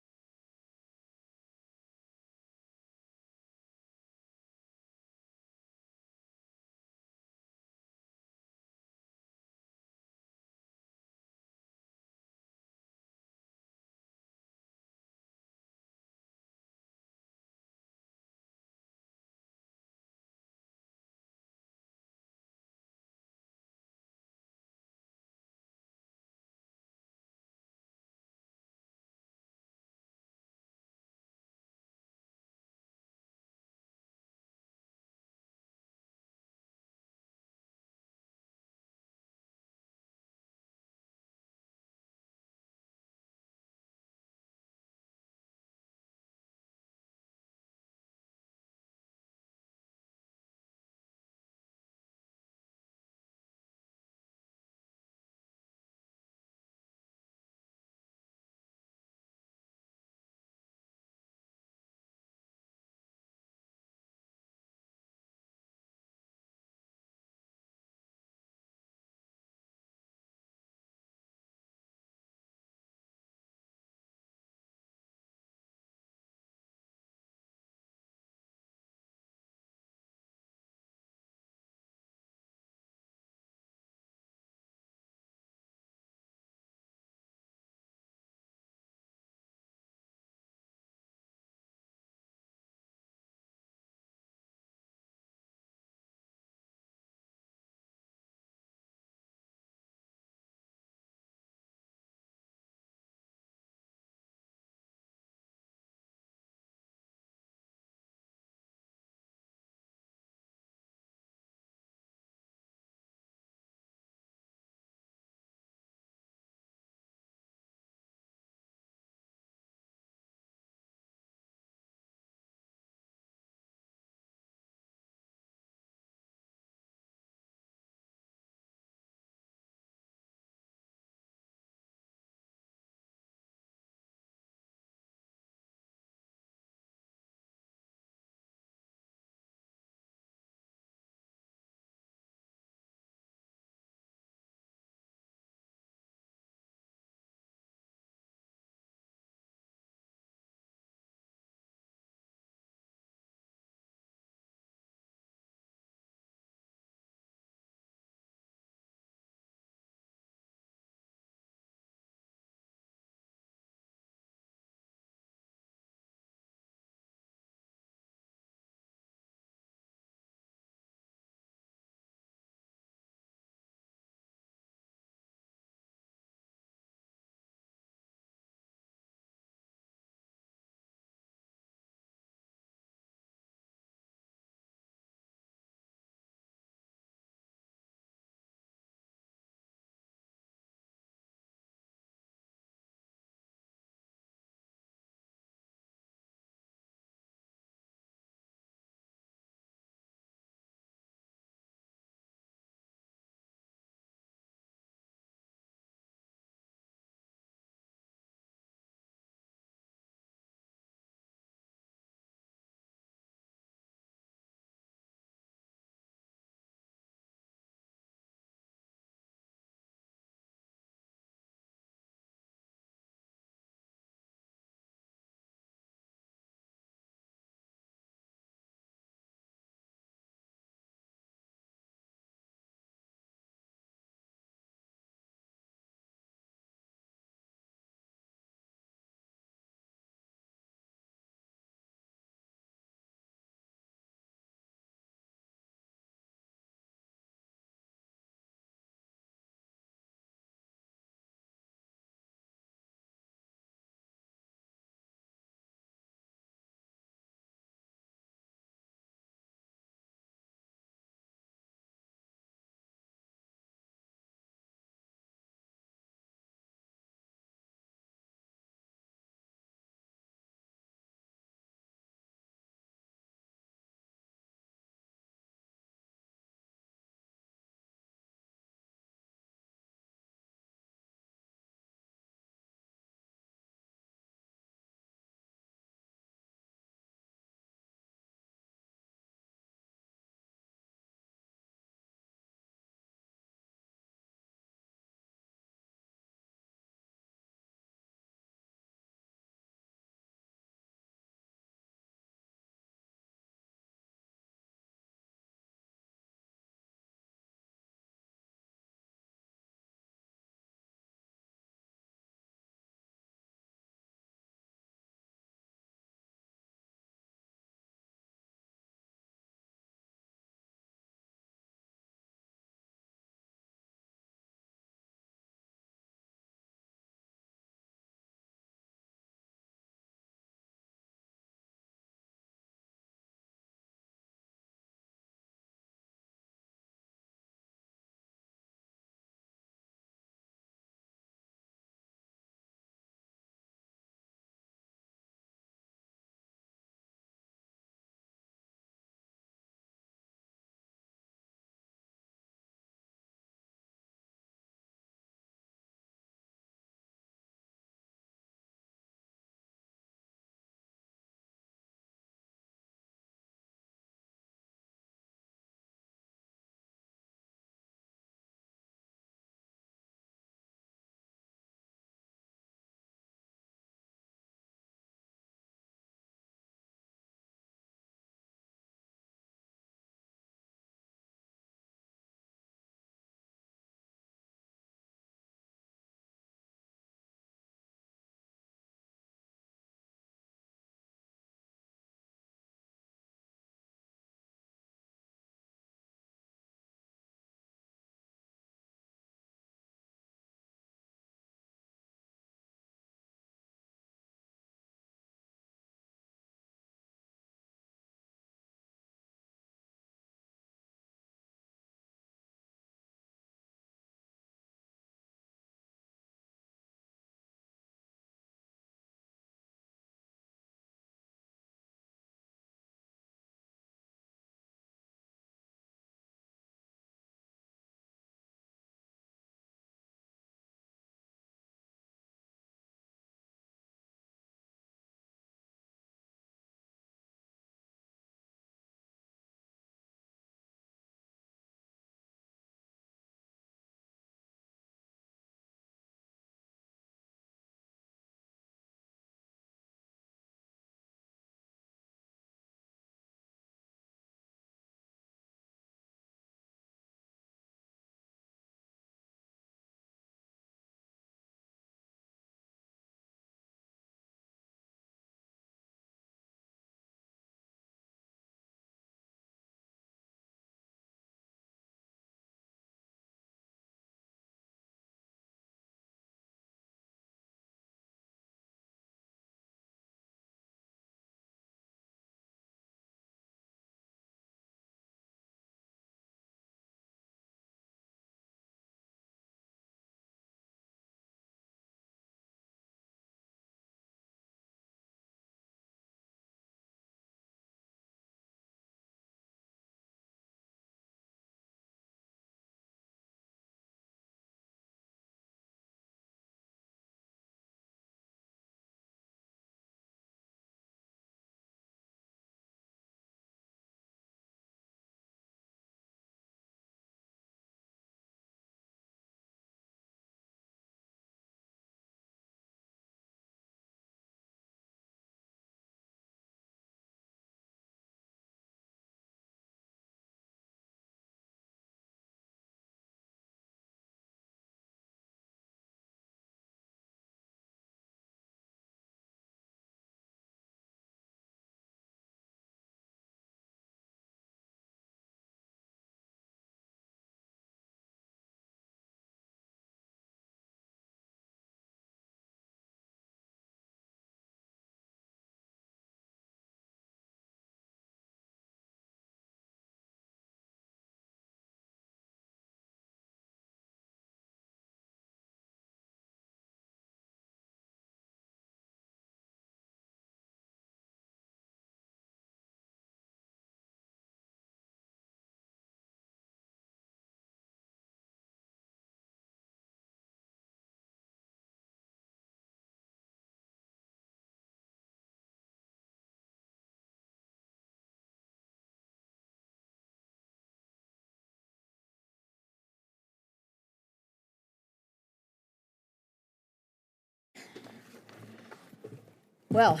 Well,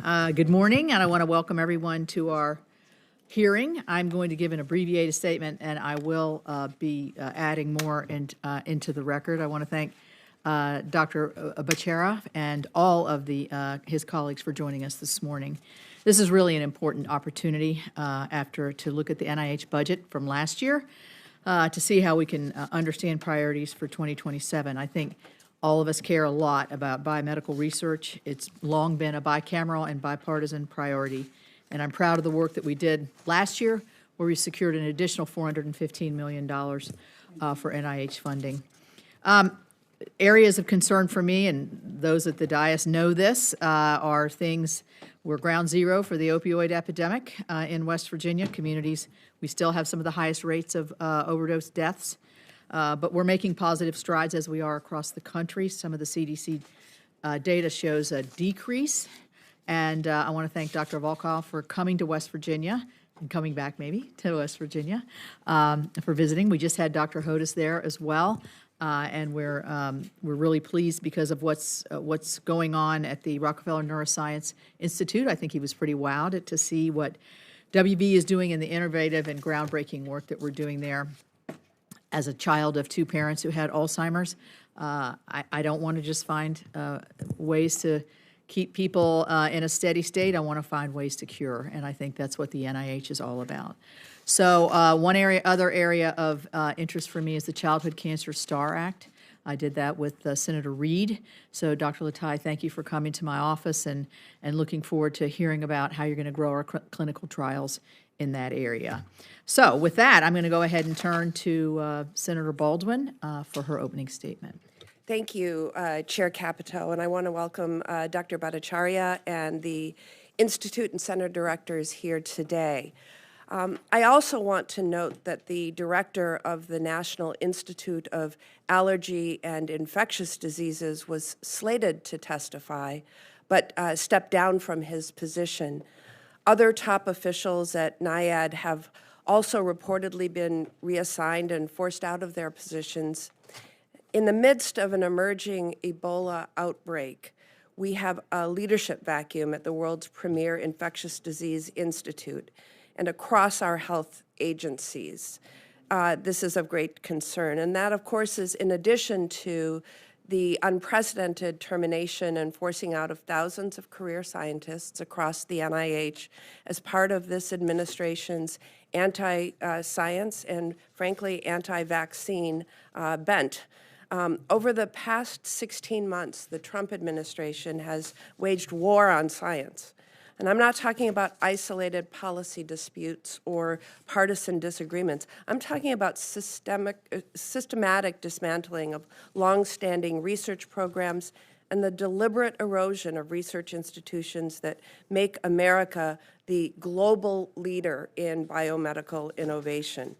good morning, and I want to welcome everyone to our hearing. I'm going to give an abbreviated statement, and I will be adding more into the record. I want to thank Dr. Bhattacharya and all of his colleagues for joining us this morning. This is really an important opportunity to look at the NIH budget from last year to see how we can understand priorities for 2027. I think all of us care a lot about biomedical research. It's long been a bicameral and bipartisan priority, and I'm proud of the work that we did last year, where we secured an additional $415 million for NIH funding. Areas of concern for me, and those at the dais know this, are things, we're ground zero for the opioid epidemic in West Virginia. Communities, we still have some of the highest rates of overdose deaths, but we're making positive strides as we are across the country. Some of the CDC data shows a decrease, and I want to thank Dr. Volkow for coming to West Virginia and coming back maybe to West Virginia for visiting. We just had Dr. Hodes there as well. And we're really pleased because of what's going on at the Rockefeller Neuroscience Institute. I think he was pretty wowed to see what WV is doing in the innovative and groundbreaking work that we're doing there. As a child of two parents who had Alzheimer's, I don't want to just find ways to keep people in a steady state. I want to find ways to cure, and I think that's what the NIH is all about. So other area of interest for me is the Childhood Cancer STAR Act. I did that with Senator Reid. So Dr. Latai, thank you for coming to my office and looking forward to hearing about how you're going to grow our clinical trials in that area. So with that, I'm going to go ahead and turn to Senator Baldwin for her opening statement. Thank you, Chair Capito, and I want to welcome Dr. Bhattacharya and the Institute and Center directors here today. I also want to note that the director of the National Institute of Allergy and Infectious Diseases was slated to testify, but stepped down from his position. Other top officials at NIAID have also reportedly been reassigned and forced out of their positions. In the midst of an emerging Ebola outbreak, we have a leadership vacuum at the world's premier infectious disease institute and across our health agencies. This is of great concern. And that, of course, is in addition to the unprecedented termination and forcing out of thousands of career scientists across the NIH as part of this administration's anti-science and, frankly, anti-vaccine bent. Over the past 16 months, the Trump administration has waged war on science. And I'm not talking about isolated policy disputes or partisan disagreements. I'm talking about systematic dismantling of longstanding research programs and the deliberate erosion of research institutions that make America the global leader in biomedical innovation.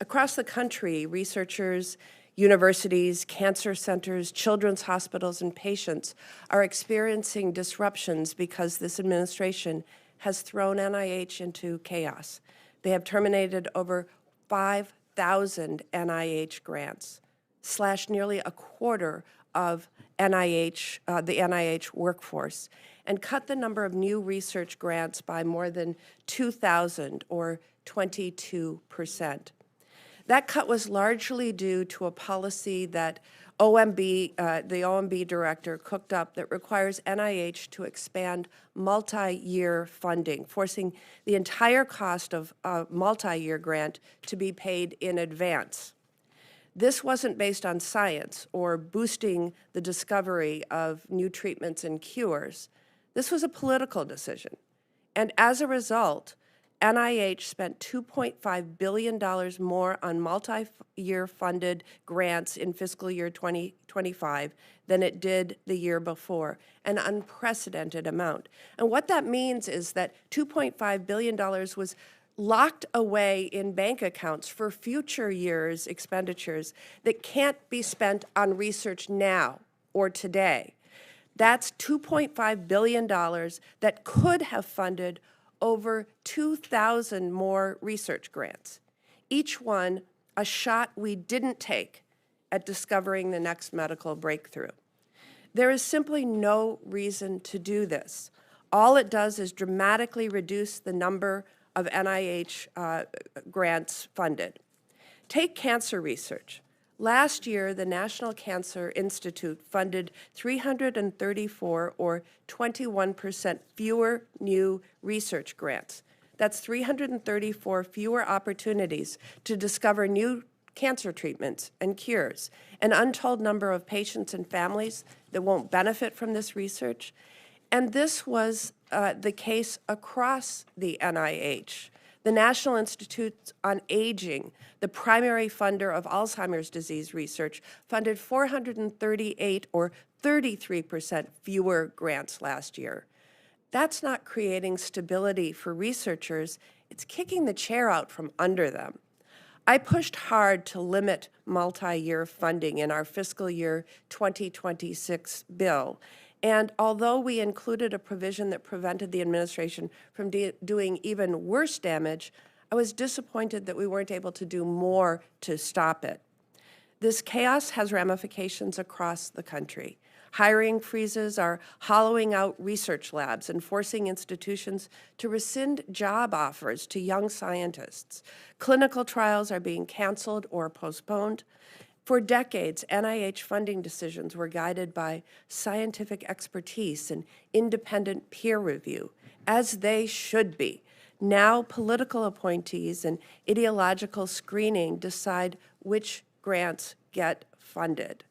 Across the country, researchers, universities, cancer centers, children's hospitals, and patients are experiencing disruptions because this administration has thrown NIH into chaos. They have terminated over 5,000 NIH grants, slashed nearly a quarter of the NIH workforce, and cut the number of new research grants by more than 2,000 or 22%. That cut was largely due to a policy that the OMB director cooked up that requires NIH to expand multi-year funding, forcing the entire cost of a multi-year grant to be paid in advance. This wasn't based on science or boosting the discovery of new treatments and cures. This was a political decision. And as a result, NIH spent $2.5 billion more on multi-year funded grants in fiscal year 2025 than it did the year before, an unprecedented amount. And what that means is that $2.5 billion was locked away in bank accounts for future years' expenditures that can't be spent on research now or today. That's $2.5 billion that could have funded over 2,000 more research grants, each one a shot we didn't take at discovering the next medical breakthrough. There is simply no reason to do this. All it does is dramatically reduce the number of NIH grants funded. Take cancer research. Last year, the National Cancer Institute funded 334, or 21% fewer new research grants. That's 334 fewer opportunities to discover new cancer treatments and cures, an untold number of patients and families that won't benefit from this research. And this was the case across the NIH. The National Institute on Aging, the primary funder of Alzheimer's disease research, funded 438, or 33% fewer grants last year. That's not creating stability for researchers, it's kicking the chair out from under them. I pushed hard to limit multi-year funding in our fiscal year 2026 bill. And although we included a provision that prevented the administration from doing even worse damage, I was disappointed that we weren't able to do more to stop it. This chaos has ramifications across the country. Hiring freezes are hollowing out research labs and forcing institutions to rescind job offers to young scientists. Clinical trials are being canceled or postponed. For decades, NIH funding decisions were guided by scientific expertise and independent peer review, as they should be. Now, political appointees and ideological screening decide which grants get funded.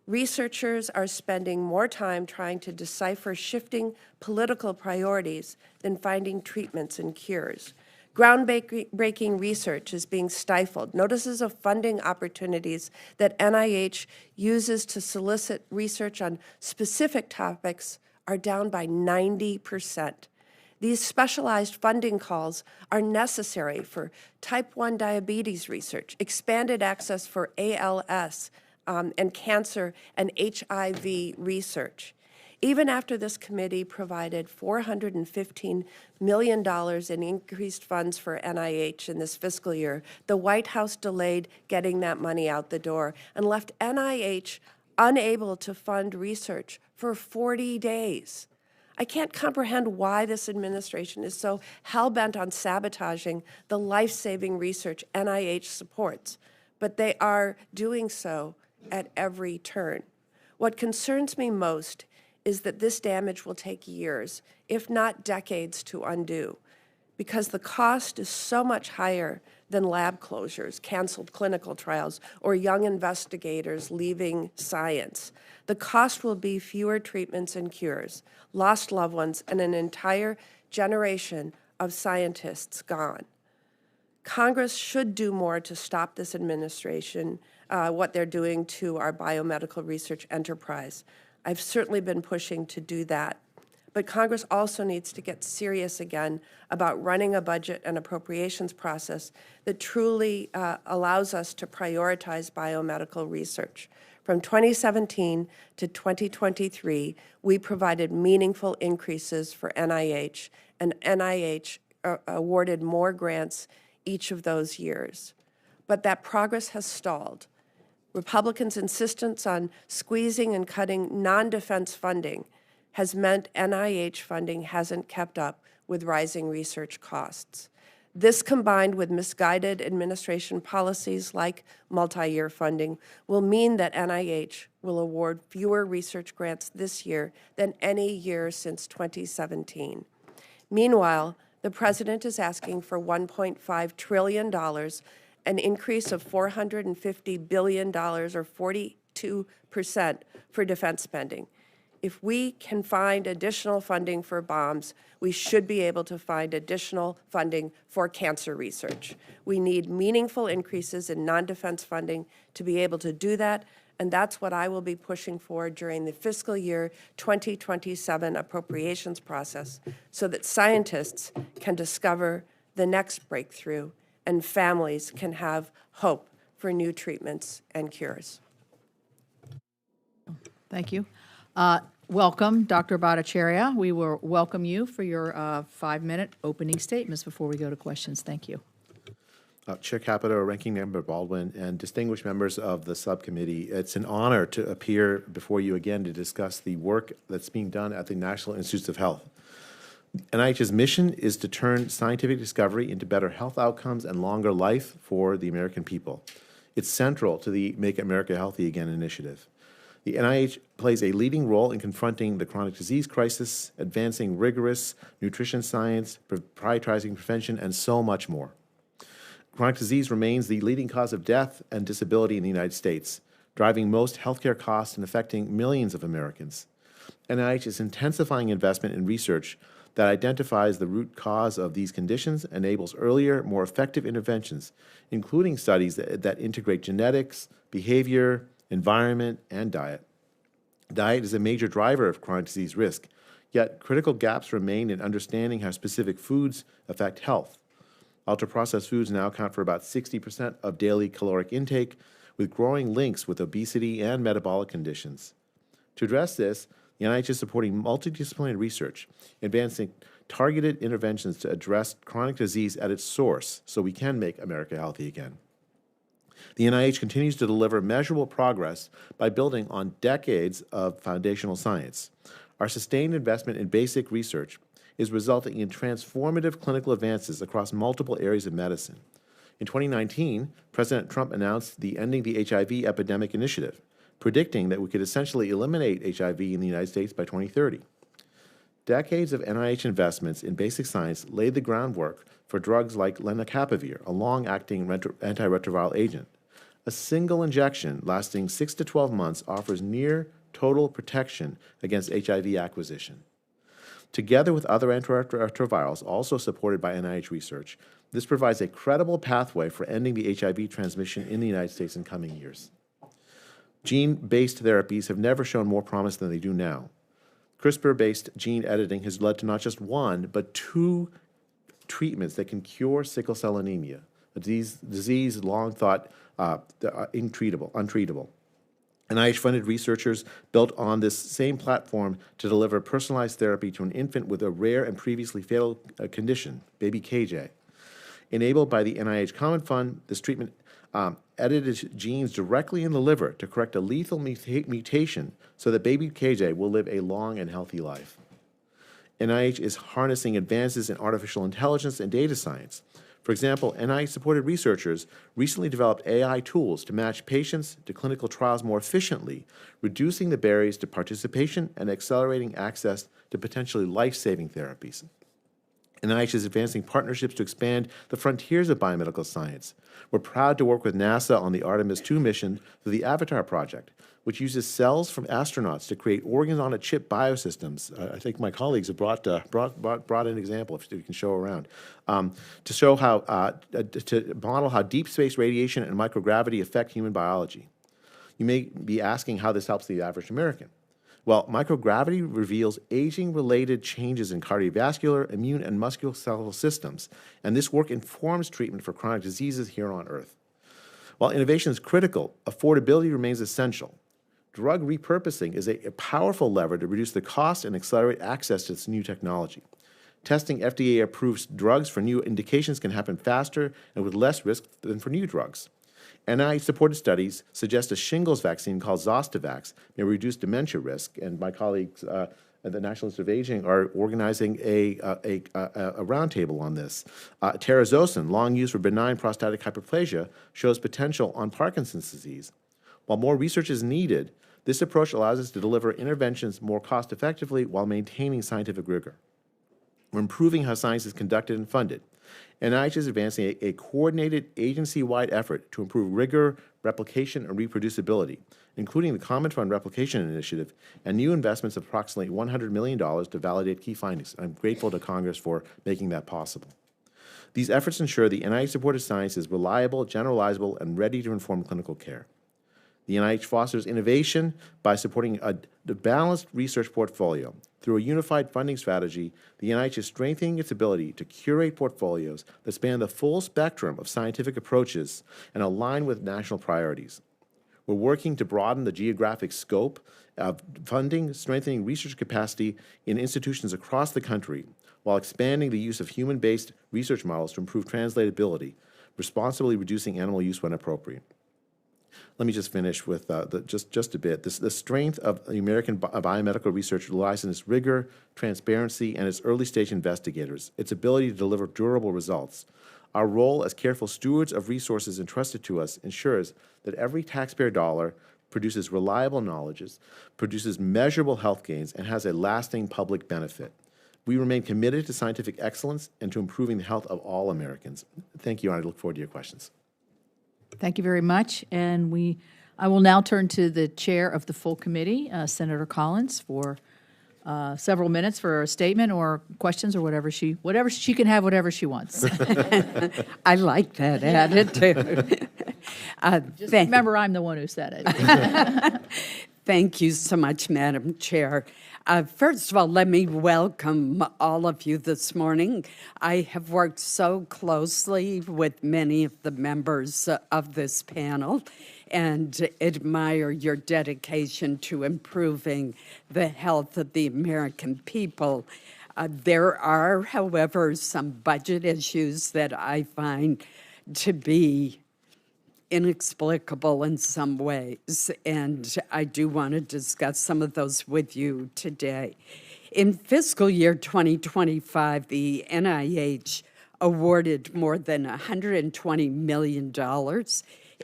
Researchers are spending more time trying to decipher shifting political priorities than finding treatments and cures. Groundbreaking research is being stifled. Notices of funding opportunities that NIH uses to solicit research on specific topics are down by 90%. These specialized funding calls are necessary for type 1 diabetes research, expanded access for ALS, and cancer and HIV research. Even after this committee provided $415 million in increased funds for NIH in this fiscal year, the White House delayed getting that money out the door and left NIH unable to fund research for 40 days. I can't comprehend why this administration is so hell-bent on sabotaging the life-saving research NIH supports, but they are doing so at every turn. What concerns me most is that this damage will take years, if not decades, to undo, because the cost is so much higher than lab closures, canceled clinical trials, or young investigators leaving science. The cost will be fewer treatments and cures, lost loved ones, and an entire generation of scientists gone. Congress should do more to stop this administration, what they're doing to our biomedical research enterprise. I've certainly been pushing to do that. But Congress also needs to get serious again about running a budget and appropriations process that truly allows us to prioritize biomedical research. From 2017 to 2023, we provided meaningful increases for NIH, and NIH awarded more grants each of those years. But that progress has stalled. Republicans' insistence on squeezing and cutting non-defense funding has meant NIH funding hasn't kept up with rising research costs. This, combined with misguided administration policies like multi-year funding, will mean that NIH will award fewer research grants this year than any year since 2017. Meanwhile, the president is asking for $1.5 trillion, an increase of $450 billion, or 42%, for defense spending. If we can find additional funding for bombs, we should be able to find additional funding for cancer research. We need meaningful increases in non-defense funding to be able to do that, and that's what I will be pushing for during the fiscal year 2027 appropriations process, so that scientists can discover the next breakthrough and families can have hope for new treatments and cures. Thank you. Welcome, Dr. Bhattacharya. We will welcome you for your 5-minute opening statements before we go to questions. Thank you. Chair Capito, Ranking Member Baldwin, and distinguished members of the subcommittee, it's an honor to appear before you again to discuss the work that's being done at the National Institutes of Health. NIH's mission is to turn scientific discovery into better health outcomes and longer life for the American people. It's central to the Make America Healthy Again initiative. The NIH plays a leading role in confronting the chronic disease crisis, advancing rigorous nutrition science, prioritizing prevention, and so much more. Chronic disease remains the leading cause of death and disability in the United States, driving most healthcare costs and affecting millions of Americans. NIH is intensifying investment in research that identifies the root cause of these conditions, enables earlier, more effective interventions, including studies that integrate genetics, behavior, environment, and diet. Diet is a major driver of chronic disease risk, yet critical gaps remain in understanding how specific foods affect health. Ultra-processed foods now account for about 60% of daily caloric intake, with growing links with obesity and metabolic conditions. To address this, the NIH is supporting multidisciplinary research, advancing targeted interventions to address chronic disease at its source so we can make America healthy again. The NIH continues to deliver measurable progress by building on decades of foundational science. Our sustained investment in basic research is resulting in transformative clinical advances across multiple areas of medicine. In 2019, President Trump announced the Ending the HIV Epidemic Initiative, predicting that we could essentially eliminate HIV in the United States by 2030. Decades of NIH investments in basic science laid the groundwork for drugs like lenacapavir, a long-acting antiretroviral agent. A single injection lasting 6 to 12 months offers near total protection against HIV acquisition. Together with other antiretrovirals also supported by NIH research, this provides a credible pathway for ending the HIV transmission in the United States in coming years. Gene-based therapies have never shown more promise than they do now. CRISPR-based gene editing has led to not just one, but 2 treatments that can cure sickle cell anemia, a disease long thought untreatable. NIH-funded researchers built on this same platform to deliver personalized therapy to an infant with a rare and previously fatal condition, baby KJ. Enabled by the NIH Common Fund, this treatment edited genes directly in the liver to correct a lethal mutation so that baby KJ will live a long and healthy life. NIH is harnessing advances in artificial intelligence and data science. For example, NIH-supported researchers recently developed AI tools to match patients to clinical trials more efficiently, reducing the barriers to participation and accelerating access to potentially life-saving therapies. NIH is advancing partnerships to expand the frontiers of biomedical science. We're proud to work with NASA on the Artemis II mission through the Avatar project, which uses cells from astronauts to create organs-on-a-chip biosystems. I think my colleagues have brought an example, if you can show around, to show how, to model how deep space radiation and microgravity affect human biology. You may be asking how this helps the average American. Well, microgravity reveals aging-related changes in cardiovascular, immune, and musculoskeletal systems, and this work informs treatment for chronic diseases here on Earth. While innovation is critical, affordability remains essential. Drug repurposing is a powerful lever to reduce the cost and accelerate access to this new technology. Testing FDA-approved drugs for new indications can happen faster and with less risk than for new drugs. NIH-supported studies suggest a shingles vaccine called Zostavax may reduce dementia risk, and my colleagues at the National Institute of Aging are organizing a roundtable on this. Terazosin, long used for benign prostatic hyperplasia, shows potential on Parkinson's disease. While more research is needed, this approach allows us to deliver interventions more cost-effectively while maintaining scientific rigor. We're improving how science is conducted and funded. NIH is advancing a coordinated agency-wide effort to improve rigor, replication, and reproducibility, including the Common Fund Replication Initiative and new investments of approximately $100 million to validate key findings. I'm grateful to Congress for making that possible. These efforts ensure the NIH-supported science is reliable, generalizable, and ready to inform clinical care. The NIH fosters innovation by supporting a balanced research portfolio. Through a unified funding strategy, the NIH is strengthening its ability to curate portfolios that span the full spectrum of scientific approaches and align with national priorities. We're working to broaden the geographic scope of funding, strengthening research capacity in institutions across the country, while expanding the use of human-based research models to improve translatability, responsibly reducing animal use when appropriate. Let me just finish with just a bit. The strength of the American biomedical research relies on its rigor, transparency, and its early-stage investigators, its ability to deliver durable results. Our role as careful stewards of resources entrusted to us ensures that every taxpayer dollar produces reliable knowledge, produces measurable health gains, and has a lasting public benefit. We remain committed to scientific excellence and to improving the health of all Americans. Thank you, and I look forward to your questions. Thank you very much. And I will now turn to the chair of the full committee, Senator Collins, for several minutes for a statement or questions or whatever she can have, whatever she wants. I like that attitude. Just remember, I'm the one who said it. Thank you so much, Madam Chair. First of all, let me welcome all of you this morning. I have worked so closely with many of the members of this panel and admire your dedication to improving the health of the American people. There are, however, some budget issues that I find to be inexplicable in some ways, and I do want to discuss some of those with you today. In fiscal year 2025, the NIH awarded more than $120 million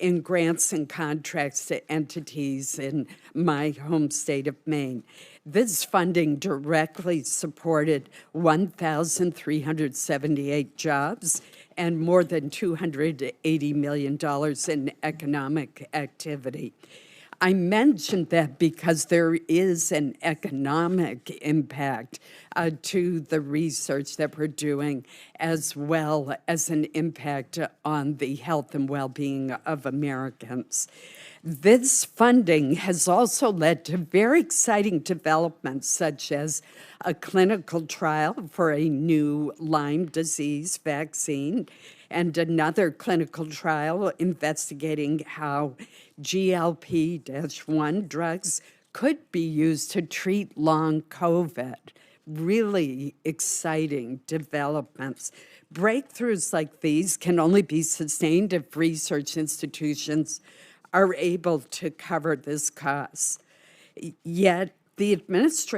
in grants and contracts to entities in my home state of Maine. This funding directly supported 1,378 jobs and more than $280 million in economic activity. I mentioned that because there is an economic impact to the research that we're doing, as well as an impact on the health and well-being of Americans. This funding has also led to very exciting developments, such as a clinical trial for a new Lyme disease vaccine and another clinical trial investigating how GLP-1 drugs could be used to treat long COVID. Really exciting developments. Breakthroughs like these can only be sustained if research institutions are able to cover this cost. Yet the administration